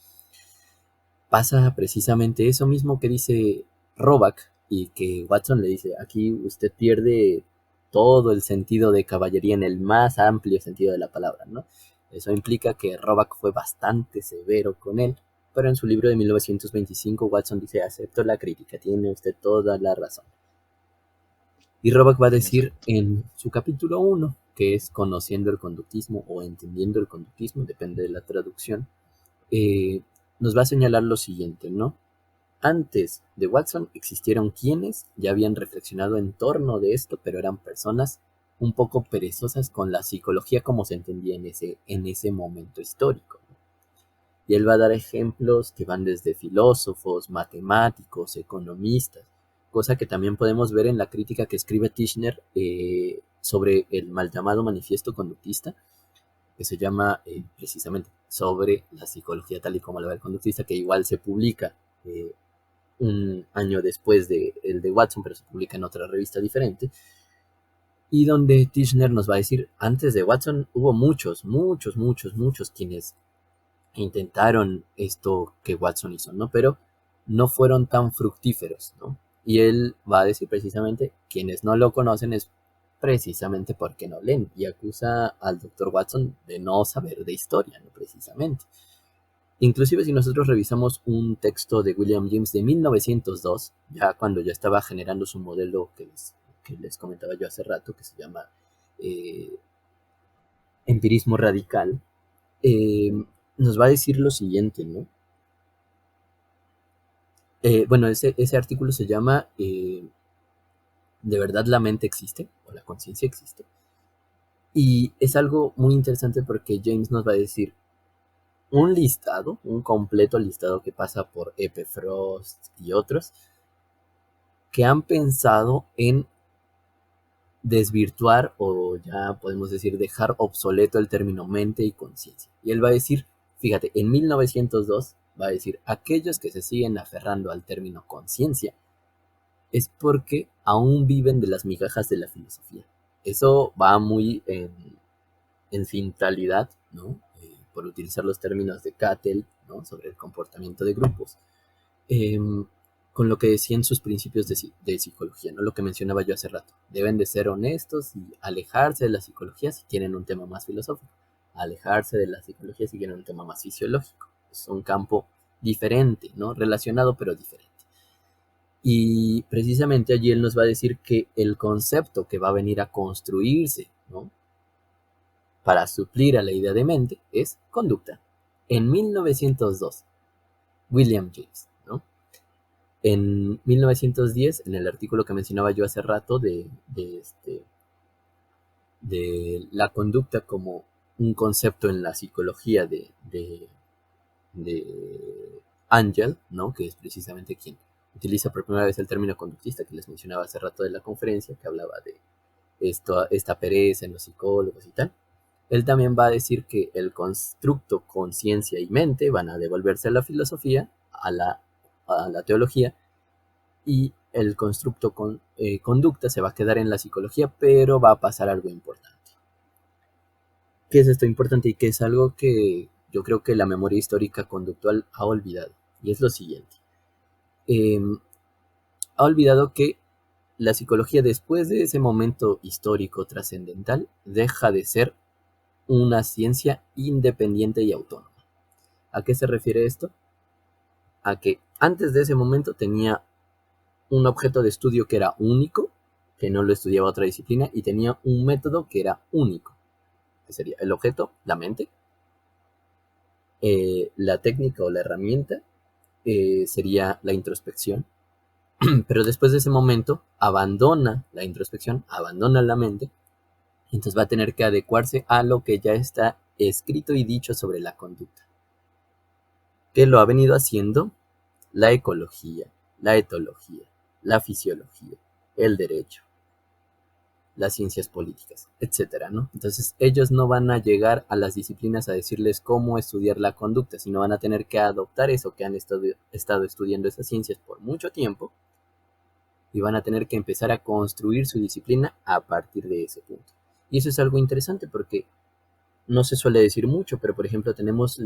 S3: Pasa precisamente eso mismo que dice Roback y que Watson le dice, aquí usted pierde todo el sentido de caballería en el más amplio sentido de la palabra, ¿no? Eso implica que Roback fue bastante severo con él, pero en su libro de 1925 Watson dice, acepto la crítica, tiene usted toda la razón. Y Roback va a decir
S1: Exacto.
S3: en su capítulo 1, que es Conociendo el conductismo o Entendiendo el conductismo, depende de la traducción, eh, nos va a señalar lo siguiente, ¿no? Antes de Watson existieron quienes ya habían reflexionado en torno de esto, pero eran personas un poco perezosas con la psicología como se entendía en ese momento histórico. Y él va a dar ejemplos que van desde filósofos, matemáticos, economistas, cosa que también podemos ver en la crítica que escribe Tishner sobre el mal llamado manifiesto conductista, que se llama precisamente sobre la psicología tal y como la ve el conductista, que igual se publica un año después de el de Watson, pero se publica en otra revista diferente, y donde Tishner nos va a decir, antes de Watson hubo muchos quienes intentaron esto que Watson hizo, ¿no? Pero no fueron tan fructíferos, ¿no? Y él va a decir precisamente, quienes no lo conocen es precisamente porque no leen, y acusa al doctor Watson de no saber de historia, ¿no? Precisamente. Inclusive si nosotros revisamos un texto de William James de 1902, ya cuando ya estaba generando su modelo que les comentaba yo hace rato, que se llama eh, empirismo radical, eh, nos va a decir lo siguiente, ¿no? Bueno, ese artículo se llama ¿De verdad la mente existe? O la conciencia existe. Y es algo muy interesante porque James nos va a decir un listado, un completo listado que pasa por E.P. Frost y otros, que han pensado en desvirtuar o ya podemos decir dejar obsoleto el término mente y conciencia. Y él va a decir, fíjate, en 1902 va a decir, aquellos que se siguen aferrando al término conciencia es porque aún viven de las migajas de la filosofía. Eso va muy en centralidad, ¿no? Por utilizar los términos de Cattell, ¿no? Sobre el comportamiento de grupos, eh, con lo que decían sus principios de psicología, ¿no? Lo que mencionaba yo hace rato. Deben de ser honestos y alejarse de la psicología si quieren un tema más filosófico, alejarse de la psicología si quieren un tema más fisiológico. Es un campo diferente, ¿no? Relacionado pero diferente. Y precisamente allí él nos va a decir que el concepto que va a venir a construirse, ¿no? Para suplir a la idea de mente es conducta. En 1902, William James, ¿no? En 1910, en el artículo que mencionaba yo hace rato de la conducta como un concepto en la psicología de Angel, ¿no? Que es precisamente quien utiliza por primera vez el término conductista que les mencionaba hace rato de la conferencia, que hablaba de esta pereza en los psicólogos y tal. Él también va a decir que el constructo conciencia y mente van a devolverse a la filosofía, a la teología, y el constructo conducta se va a quedar en la psicología, pero va a pasar algo importante. ¿Qué es esto importante? Y que es algo que yo creo que la memoria histórica conductual ha olvidado. Y es lo siguiente. Eh, ha olvidado que la psicología después de ese momento histórico trascendental deja de ser una ciencia independiente y autónoma. ¿A qué se refiere esto? A que antes de ese momento tenía un objeto de estudio que era único, que no lo estudiaba otra disciplina, y tenía un método que era único, que sería el objeto, la mente, la técnica o la herramienta sería la introspección, pero después de ese momento abandona la introspección, abandona la mente, y entonces va a tener que adecuarse a lo que ya está escrito y dicho sobre la conducta, que lo ha venido haciendo la ecología, la etología, la fisiología, el derecho, las ciencias políticas, etcétera, ¿no? Entonces ellos no van a llegar a las disciplinas a decirles cómo estudiar la conducta, sino van a tener que adoptar eso que han estado estudiando esas ciencias por mucho tiempo y van a tener que empezar a construir su disciplina a partir de ese punto. Y eso es algo interesante porque no se suele decir mucho, pero por ejemplo tenemos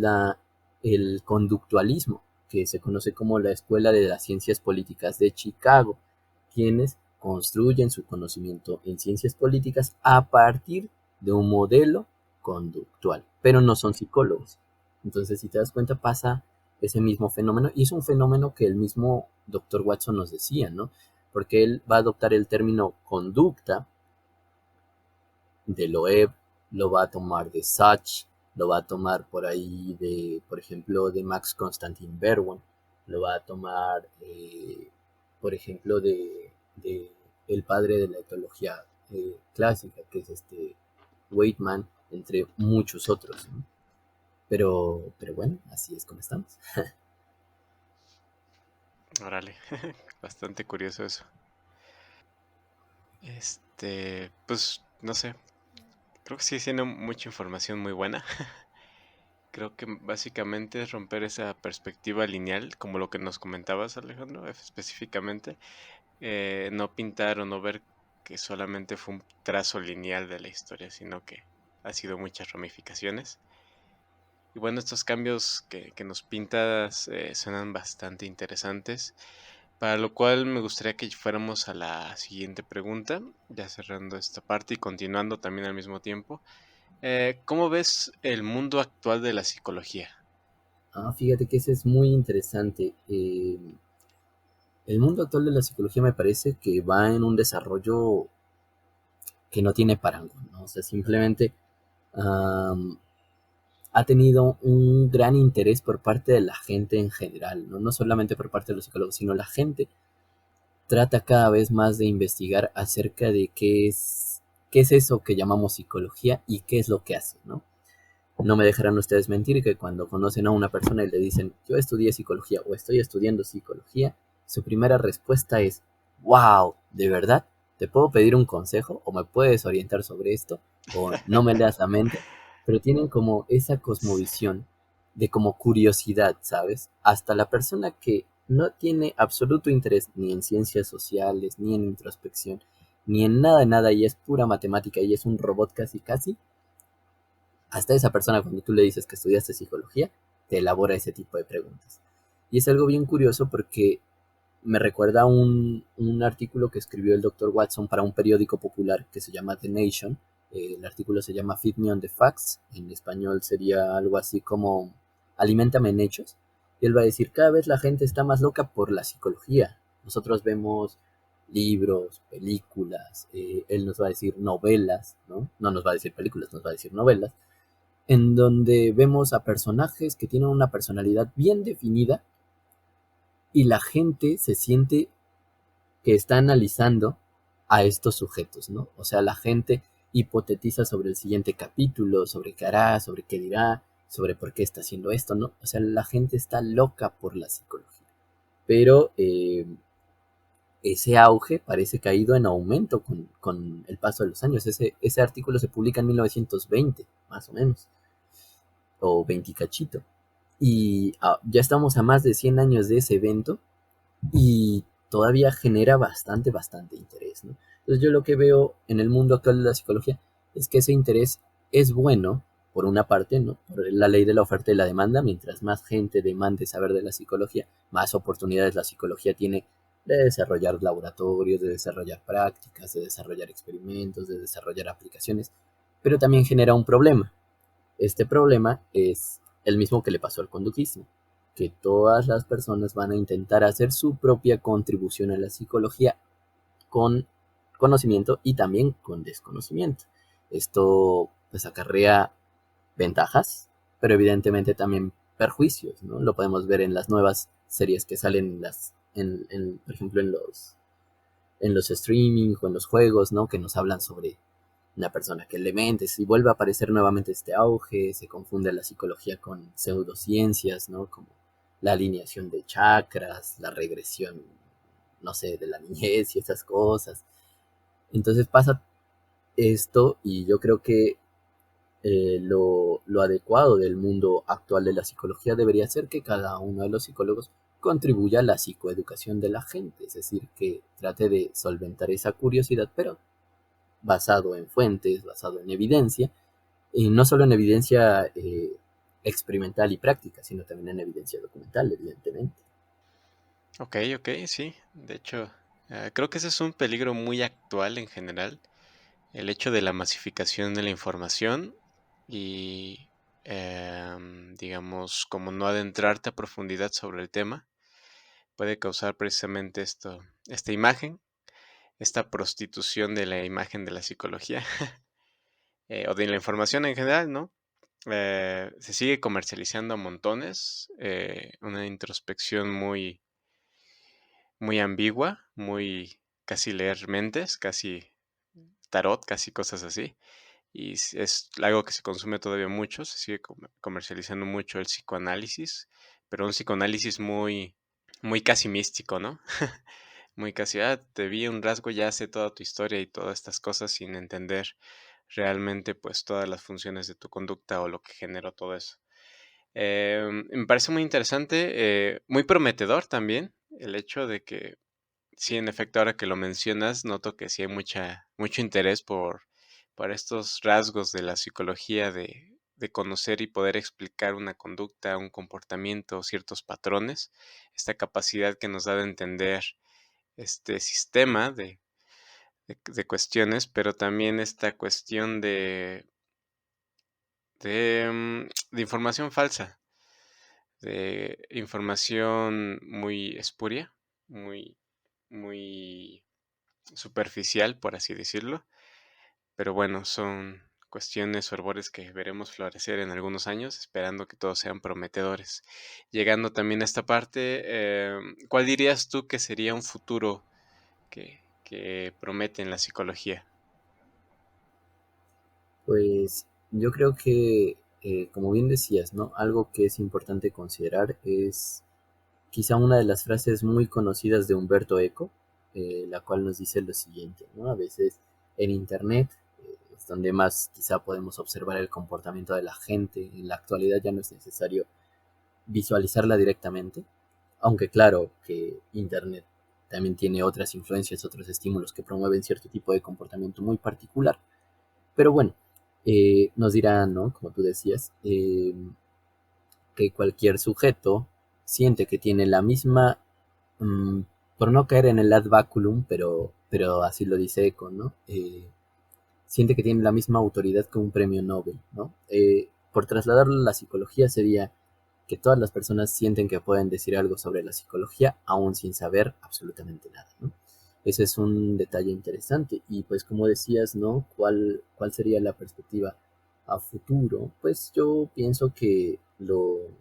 S3: el conductualismo, que se conoce como la Escuela de las Ciencias Políticas de Chicago, quienes construyen su conocimiento en ciencias políticas a partir de un modelo conductual, pero no son psicólogos. Entonces, si te das cuenta, pasa ese mismo fenómeno, y es un fenómeno que el mismo doctor Watson nos decía, ¿no? Porque él va a adoptar el término conducta de Loeb, lo va a tomar de Sachs, lo va a tomar por ahí de, por ejemplo, de Max Constantin Bergman, lo va a tomar, por ejemplo, de el padre de la etología clásica, que es Weidmann, entre muchos otros, ¿no? Pero bueno, así es como estamos.
S2: Órale, bastante curioso eso. Pues no sé, creo que sí tiene mucha información muy buena. Creo que básicamente es romper esa perspectiva lineal, como lo que nos comentabas, Alejandro, específicamente. No pintar o no ver que solamente fue un trazo lineal de la historia, sino que ha sido muchas ramificaciones. Y bueno, estos cambios que nos pintas suenan bastante interesantes, para lo cual me gustaría que fuéramos a la siguiente pregunta, ya cerrando esta parte y continuando también al mismo tiempo. ¿Cómo ves el mundo actual de la psicología?
S3: Fíjate que ese es muy interesante. El mundo actual de la psicología me parece que va en un desarrollo que no tiene parangón, ¿no? O sea, simplemente um, ha tenido un gran interés por parte de la gente en general, ¿no? No solamente por parte de los psicólogos, sino la gente trata cada vez más de investigar acerca de qué es eso que llamamos psicología y qué es lo que hace, ¿no? No me dejarán ustedes mentir que cuando conocen a una persona y le dicen, yo estudié psicología o estoy estudiando psicología, su primera respuesta es, wow, ¿de verdad? ¿Te puedo pedir un consejo o me puedes orientar sobre esto? O no me leas la mente, pero tienen como esa cosmovisión de como curiosidad, ¿sabes? Hasta la persona que no tiene absoluto interés ni en ciencias sociales, ni en introspección, ni en nada de nada y es pura matemática y es un robot casi casi, hasta esa persona cuando tú le dices que estudiaste psicología, te elabora ese tipo de preguntas. Y es algo bien curioso porque me recuerda un artículo que escribió el doctor Watson para un periódico popular que se llama The Nation. El artículo se llama Feed Me on the Facts. En español sería algo así como Aliméntame en hechos. Y él va a decir, cada vez la gente está más loca por la psicología. Nosotros vemos libros, películas, él nos va a decir novelas, ¿no? No nos va a decir películas, nos va a decir novelas, en donde vemos a personajes que tienen una personalidad bien definida y la gente se siente que está analizando a estos sujetos, ¿no? O sea, la gente hipotetiza sobre el siguiente capítulo, sobre qué hará, sobre qué dirá, sobre por qué está haciendo esto, ¿no? O sea, la gente está loca por la psicología. Pero ese auge parece que ha ido en aumento con el paso de los años. Ese artículo se publica en 1920, más o menos, o 20 cachito. Y ya estamos a más de 100 años de ese evento y todavía genera bastante interés, ¿no? Entonces yo lo que veo en el mundo actual de la psicología es que ese interés es bueno, por una parte, ¿no? Por la ley de la oferta y la demanda, mientras más gente demande saber de la psicología, más oportunidades la psicología tiene de desarrollar laboratorios, de desarrollar prácticas, de desarrollar experimentos, de desarrollar aplicaciones, pero también genera un problema, Este problema es el mismo que le pasó al conductismo, que todas las personas van a intentar hacer su propia contribución a la psicología con conocimiento y también con desconocimiento. Esto pues acarrea ventajas, pero evidentemente también perjuicios, ¿no? Lo podemos ver en las nuevas series que salen por ejemplo, en los streaming o en los juegos, ¿no? Que nos hablan sobre una persona que le mente, si vuelve a aparecer nuevamente este auge, se confunde la psicología con pseudociencias, ¿no? Como la alineación de chakras, la regresión, no sé, de la niñez y esas cosas. Entonces pasa esto y yo creo que lo adecuado del mundo actual de la psicología debería ser que cada uno de los psicólogos contribuya a la psicoeducación de la gente, es decir, que trate de solventar esa curiosidad, pero basado en fuentes, basado en evidencia, y no solo en evidencia experimental y práctica, sino también en evidencia documental, evidentemente.
S2: Ok, ok, sí. De hecho, creo que ese es un peligro muy actual en general, el hecho de la masificación de la información y, digamos, como no adentrarte a profundidad sobre el tema, puede causar precisamente esta imagen, esta prostitución de la imagen de la psicología, o de la información en general, ¿no? Se sigue comercializando a montones, una introspección muy ambigua, muy casi leer mentes, casi tarot, casi cosas así. Y es algo que se consume todavía mucho, se sigue comercializando mucho el psicoanálisis, pero un psicoanálisis muy casi místico, ¿no? Muy casi, te vi un rasgo, ya sé toda tu historia y todas estas cosas sin entender realmente pues todas las funciones de tu conducta o lo que generó todo eso. Me parece muy interesante, muy prometedor también el hecho de que sí, en efecto, ahora que lo mencionas, noto que sí hay mucho interés por estos rasgos de la psicología de conocer y poder explicar una conducta, un comportamiento, ciertos patrones, esta capacidad que nos da de entender este sistema de cuestiones, pero también esta cuestión de información falsa, de información muy espuria, muy, muy superficial, por así decirlo. Pero bueno, son cuestiones o arbores que veremos florecer en algunos años, esperando que todos sean prometedores. Llegando también a esta parte, ¿cuál dirías tú que sería un futuro que promete en la psicología?
S3: Pues yo creo que, como bien decías, ¿no? Algo que es importante considerar es quizá una de las frases muy conocidas de Humberto Eco, la cual nos dice lo siguiente, ¿no? A veces en Internet es donde más quizá podemos observar el comportamiento de la gente. En la actualidad ya no es necesario visualizarla directamente, aunque claro que Internet también tiene otras influencias, otros estímulos que promueven cierto tipo de comportamiento muy particular. Pero bueno, nos dirán, ¿no? Como tú decías, que cualquier sujeto siente que tiene la misma, mm, por no caer en el ad baculum, pero así lo dice Eco, ¿no? Siente que tiene la misma autoridad que un premio Nobel, ¿no? Por trasladarlo a la psicología sería que todas las personas sienten que pueden decir algo sobre la psicología aún sin saber absolutamente nada, ¿no? Ese es un detalle interesante. Y pues como decías, ¿no? ¿Cuál sería la perspectiva a futuro? Pues yo pienso que lo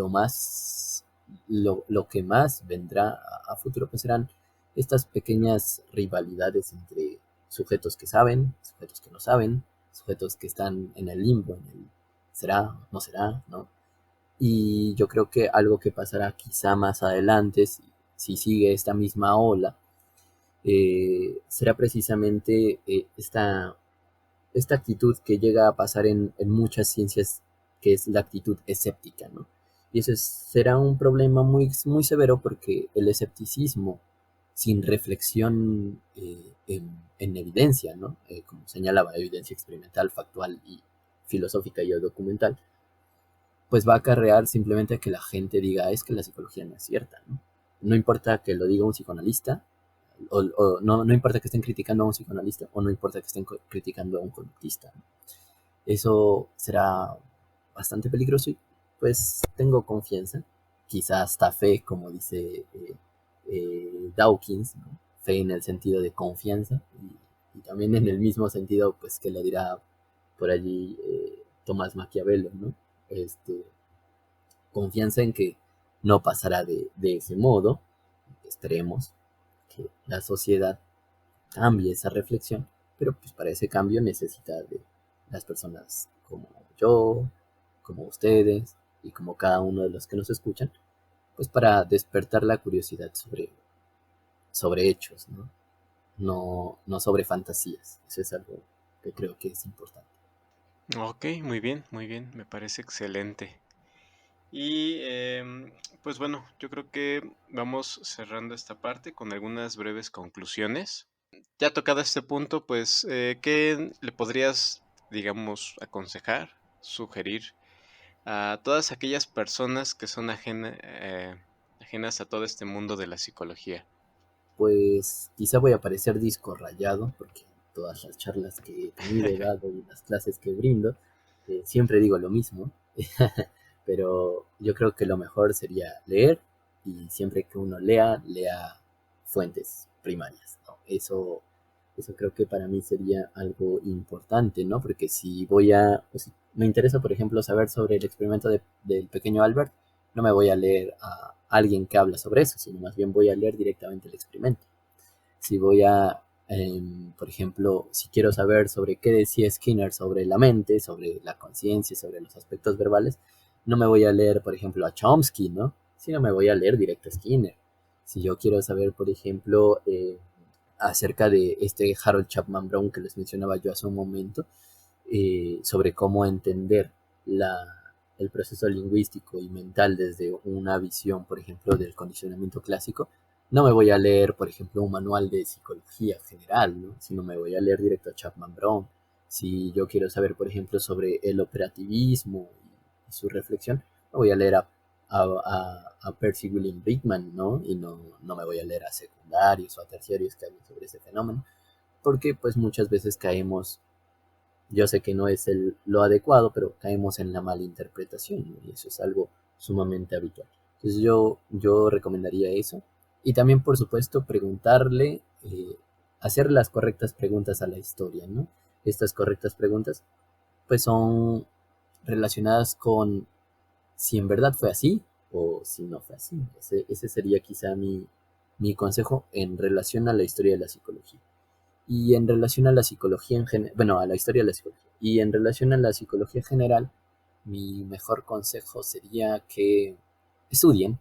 S3: más, lo que más vendrá a futuro pues serán estas pequeñas rivalidades entre sujetos que saben, sujetos que no saben, sujetos que están en el limbo, en el será, no será, ¿no? Y yo creo que algo que pasará quizá más adelante, si sigue esta misma ola, será precisamente esta actitud que llega a pasar en muchas ciencias, que es la actitud escéptica, ¿no? Y será un problema muy severo porque el escepticismo sin reflexión en evidencia, ¿no? Como señalaba, evidencia experimental, factual y filosófica y documental, pues va a acarrear simplemente a que la gente diga, es que la psicología no es cierta, ¿no? No importa que lo diga un psicoanalista, no importa que estén criticando a un psicoanalista, o no importa que estén criticando a un conductista, ¿no? Eso será bastante peligroso y pues tengo confianza, quizás hasta fe, como dice Dawkins, ¿no? Fe en el sentido de confianza y también en el mismo sentido pues que lo dirá por allí Tomás Maquiavelo, ¿no? Este, confianza en que no pasará de ese modo, esperemos que la sociedad cambie esa reflexión, pero pues para ese cambio necesita de las personas como yo, como ustedes y como cada uno de los que nos escuchan, pues para despertar la curiosidad sobre hechos, ¿no? No sobre fantasías. Eso es algo que creo que es importante.
S2: Ok, muy bien, me parece excelente. Y pues bueno, yo creo que vamos cerrando esta parte con algunas breves conclusiones. Ya tocado este punto, pues, ¿qué le podrías, digamos, aconsejar, sugerir a todas aquellas personas que son ajenas a todo este mundo de la psicología?
S3: Pues quizá voy a parecer disco rayado, porque todas las charlas que he tenido, dado y las clases que brindo, siempre digo lo mismo, pero yo creo que lo mejor sería leer y siempre que uno lea fuentes primarias, ¿no? Eso creo que para mí sería algo importante, ¿no? Porque si pues, si me interesa, por ejemplo, saber sobre el experimento del pequeño Albert, no me voy a leer a alguien que habla sobre eso, sino más bien voy a leer directamente el experimento. Si voy por ejemplo, si quiero saber sobre qué decía Skinner sobre la mente, sobre la conciencia, sobre los aspectos verbales, no me voy a leer, por ejemplo, a Chomsky, ¿no? Sino me voy a leer directo a Skinner. Si yo quiero saber, por ejemplo, acerca de este Harold Chapman Brown que les mencionaba yo hace un momento, sobre cómo entender el proceso lingüístico y mental desde una visión, por ejemplo, del condicionamiento clásico, no me voy a leer, por ejemplo, un manual de psicología general, ¿no? Sino me voy a leer directo a Chapman Brown. Si yo quiero saber, por ejemplo, sobre el operativismo y su reflexión, me voy a leer a Percy William Brickman, ¿no? Y no me voy a leer a secundarios o a terciarios que hablen sobre ese fenómeno, porque pues muchas veces caemos, yo sé que no es lo adecuado, pero caemos en la malinterpretación, ¿no? Y eso es algo sumamente habitual. Entonces yo recomendaría eso. Y también, por supuesto, preguntarle, hacer las correctas preguntas a la historia, ¿no? Estas correctas preguntas, pues son relacionadas con si en verdad fue así o si no fue así. Ese sería quizá mi consejo en relación a la historia de la psicología. Y en relación a la psicología en general, bueno, a la historia de la psicología. Y en relación a la psicología general, mi mejor consejo sería estudien,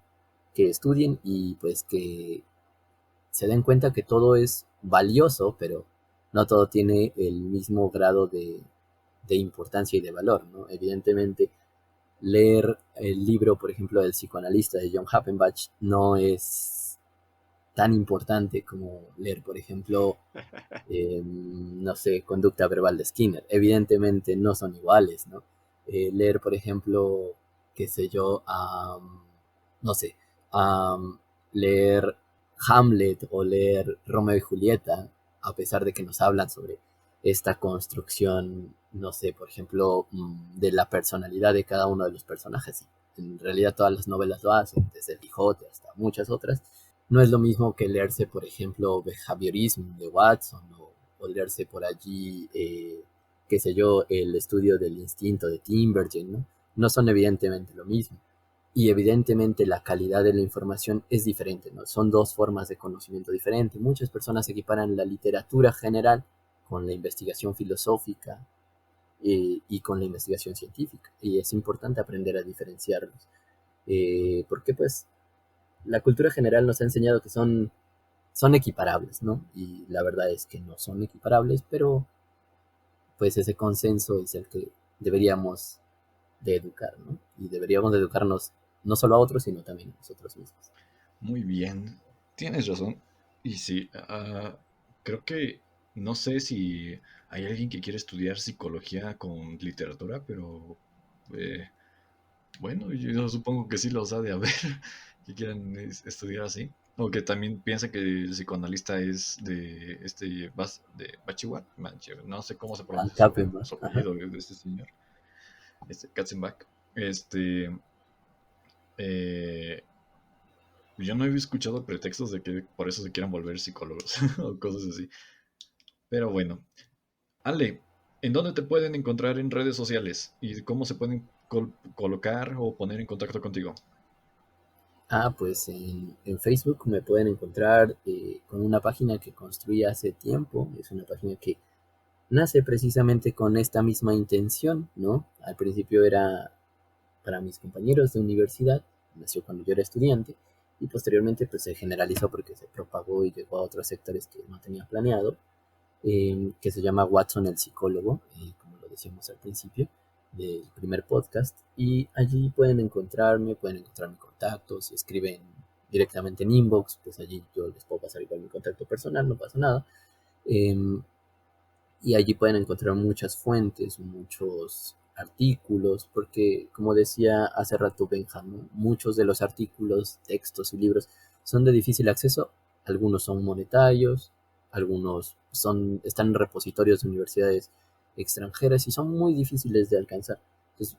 S3: que estudien y pues que se den cuenta que todo es valioso, pero no todo tiene el mismo grado de importancia y de valor, ¿no? Evidentemente, leer el libro, por ejemplo, del psicoanalista de John Happenbach no es tan importante como leer, por ejemplo, no sé, conducta verbal de Skinner. Evidentemente no son iguales, ¿no? Leer, por ejemplo, qué sé yo, no sé, am, leer Hamlet o leer Romeo y Julieta, a pesar de que nos hablan sobre esta construcción, no sé, por ejemplo, de la personalidad de cada uno de los personajes. Y en realidad todas las novelas lo hacen, desde El Quijote hasta muchas otras. No es lo mismo que leerse, por ejemplo, Behaviorism de Watson o leerse por allí, qué sé yo, el estudio del instinto de Timbergen, ¿no? No son evidentemente lo mismo. Y evidentemente la calidad de la información es diferente, ¿no? Son dos formas de conocimiento diferentes. Muchas personas equiparan la literatura general con la investigación filosófica y con la investigación científica. Y es importante aprender a diferenciarlos. Porque pues la cultura general nos ha enseñado que son equiparables, ¿no? Y la verdad es que no son equiparables, pero pues ese consenso es el que deberíamos de educar, ¿no? Y deberíamos de educarnos no solo a otros, sino también a nosotros mismos.
S1: Muy bien, tienes razón. Y sí, creo que no sé si hay alguien que quiere estudiar psicología con literatura, pero bueno, yo supongo que sí los ha de haber que quieran estudiar así. O que también piensa que el psicoanalista es de de Bachíwat, no sé cómo se pronuncia
S3: Capema.
S1: su
S3: Ajá.
S1: apellido de este señor, Katzenbach. Este, eh, yo no he escuchado pretextos de que por eso se quieran volver psicólogos o cosas así. Pero bueno, Ale, ¿en dónde te pueden encontrar en redes sociales? ¿Y cómo se pueden colocar o poner en contacto contigo?
S3: Pues en Facebook me pueden encontrar con una página que construí hace tiempo. Es una página que nace precisamente con esta misma intención, ¿no? Al principio era para mis compañeros de universidad, nació cuando yo era estudiante, y posteriormente pues se generalizó porque se propagó y llegó a otros sectores que no tenía planeado, que se llama Watson el psicólogo, como lo decíamos al principio del primer podcast, y allí pueden encontrar mi contacto, si escriben directamente en inbox, pues allí yo les puedo pasar igual mi contacto personal, no pasa nada. Em, y allí pueden encontrar muchas fuentes, muchos artículos, porque como decía hace rato Benjamín, muchos de los artículos, textos y libros son de difícil acceso, algunos son monetarios, algunos están en repositorios de universidades extranjeras y son muy difíciles de alcanzar. Entonces,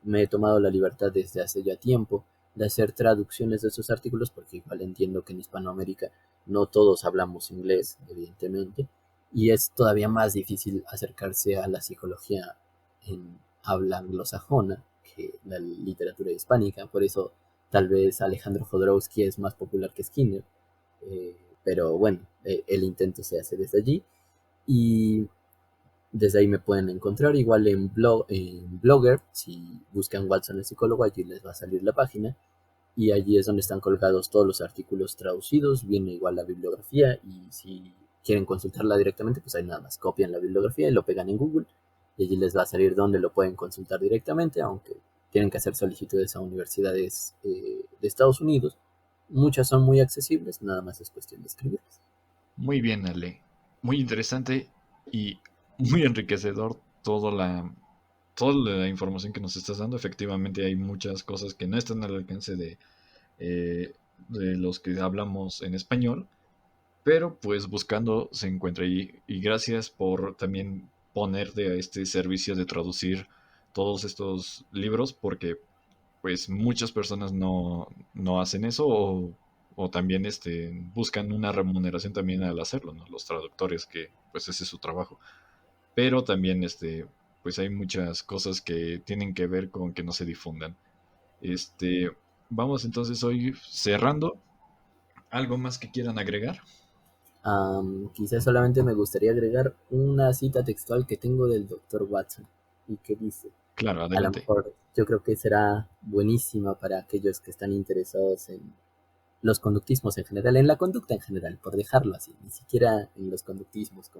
S3: me he tomado la libertad desde hace ya tiempo de hacer traducciones de esos artículos, porque igual entiendo que en Hispanoamérica no todos hablamos inglés, evidentemente, y es todavía más difícil acercarse a la psicología en habla anglosajona que la literatura hispánica. Por eso tal vez Alejandro Jodorowsky es más popular que Skinner. Eh, pero bueno, el intento se hace desde allí. Y desde ahí me pueden encontrar igual en Blogger. Si buscan Watson el psicólogo, allí les va a salir la página. Y allí es donde están colgados todos los artículos traducidos, viene igual la bibliografía y si quieren consultarla directamente, pues ahí nada más copian la bibliografía y lo pegan en Google y allí les va a salir donde lo pueden consultar directamente, aunque tienen que hacer solicitudes a universidades de Estados Unidos. Muchas son muy accesibles, nada más es cuestión de escribirlas.
S1: Muy bien, Ale. Muy interesante y muy enriquecedor toda la información que nos estás dando. Efectivamente, hay muchas cosas que no están al alcance de los que hablamos en español, pero pues buscando se encuentra y gracias por también ponerte a este servicio de traducir todos estos libros, porque pues muchas personas no hacen eso o también buscan una remuneración también al hacerlo, ¿no? Los traductores, que pues ese es su trabajo. Pero también pues hay muchas cosas que tienen que ver con que no se difundan. Este, vamos entonces hoy cerrando. ¿Algo más que quieran agregar?
S3: Quizás solamente me gustaría agregar una cita textual que tengo del doctor Watson y que dice,
S1: Claro,
S3: a lo
S1: adelante.
S3: mejor yo creo que será buenísima para aquellos que están interesados en los conductismos en general, en la conducta en general, por dejarlo así, ni siquiera en los conductismos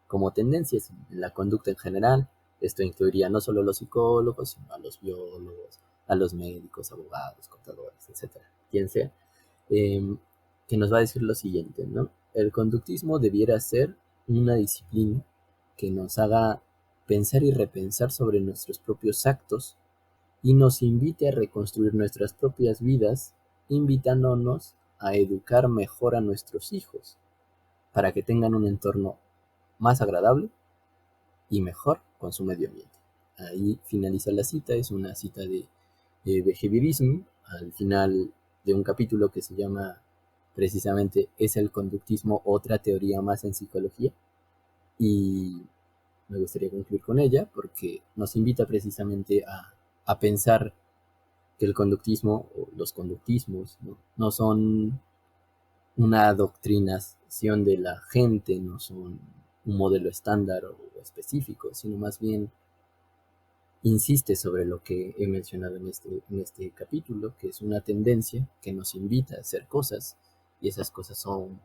S3: como tendencias, en la conducta en general. Esto incluiría no solo a los psicólogos, sino a los biólogos, a los médicos, abogados, contadores, etcétera, quien sea, eh, que nos va a decir lo siguiente, ¿no? El conductismo debiera ser una disciplina que nos haga pensar y repensar sobre nuestros propios actos y nos invite a reconstruir nuestras propias vidas, invitándonos a educar mejor a nuestros hijos para que tengan un entorno más agradable y mejor con su medio ambiente. Ahí finaliza la cita, es una cita de behaviorismo, al final de un capítulo que se llama precisamente ¿Es el conductismo otra teoría más en psicología? Y me gustaría concluir con ella porque nos invita precisamente a pensar que el conductismo o los conductismos no son una adoctrinación de la gente, no son un modelo estándar o específico, sino más bien insiste sobre lo que he mencionado en este capítulo, que es una tendencia que nos invita a hacer cosas, y esas cosas son,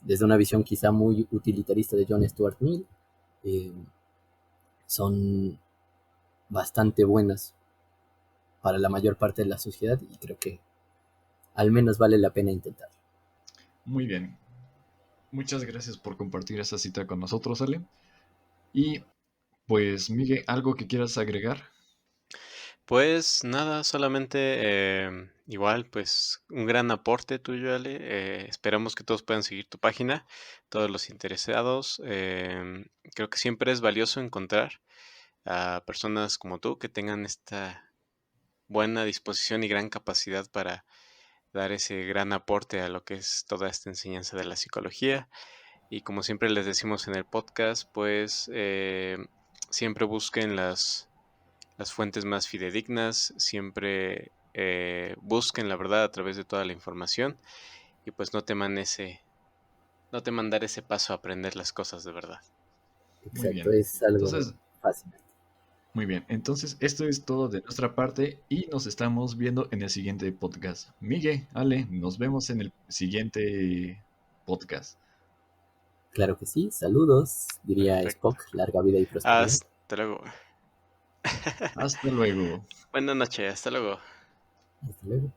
S3: desde una visión quizá muy utilitarista de John Stuart Mill, eh, son bastante buenas para la mayor parte de la sociedad y creo que al menos vale la pena intentarlo.
S1: Muy bien. Muchas gracias por compartir esa cita con nosotros, Ale. Y pues, Miguel, ¿algo que quieras agregar?
S2: Pues nada, solamente igual, pues un gran aporte tuyo, Ale. Esperamos que todos puedan seguir tu página, todos los interesados. Creo que siempre es valioso encontrar a personas como tú que tengan esta buena disposición y gran capacidad para dar ese gran aporte a lo que es toda esta enseñanza de la psicología. Y como siempre les decimos en el podcast, pues siempre busquen las fuentes más fidedignas, siempre busquen la verdad a través de toda la información y pues no teman dar ese paso a aprender las cosas de verdad.
S1: Muy
S3: Exacto,
S1: bien.
S3: es algo
S1: Entonces,
S3: fácil.
S1: muy bien. Entonces, esto es todo de nuestra parte y nos estamos viendo en el siguiente podcast. Miguel, Ale, nos vemos en el siguiente podcast.
S3: Claro que sí, saludos, diría
S2: Perfecto.
S3: Spock, larga vida y prosperidad.
S2: Hasta luego.
S1: Hasta luego.
S2: Buenas noches, hasta luego.
S3: Hasta luego.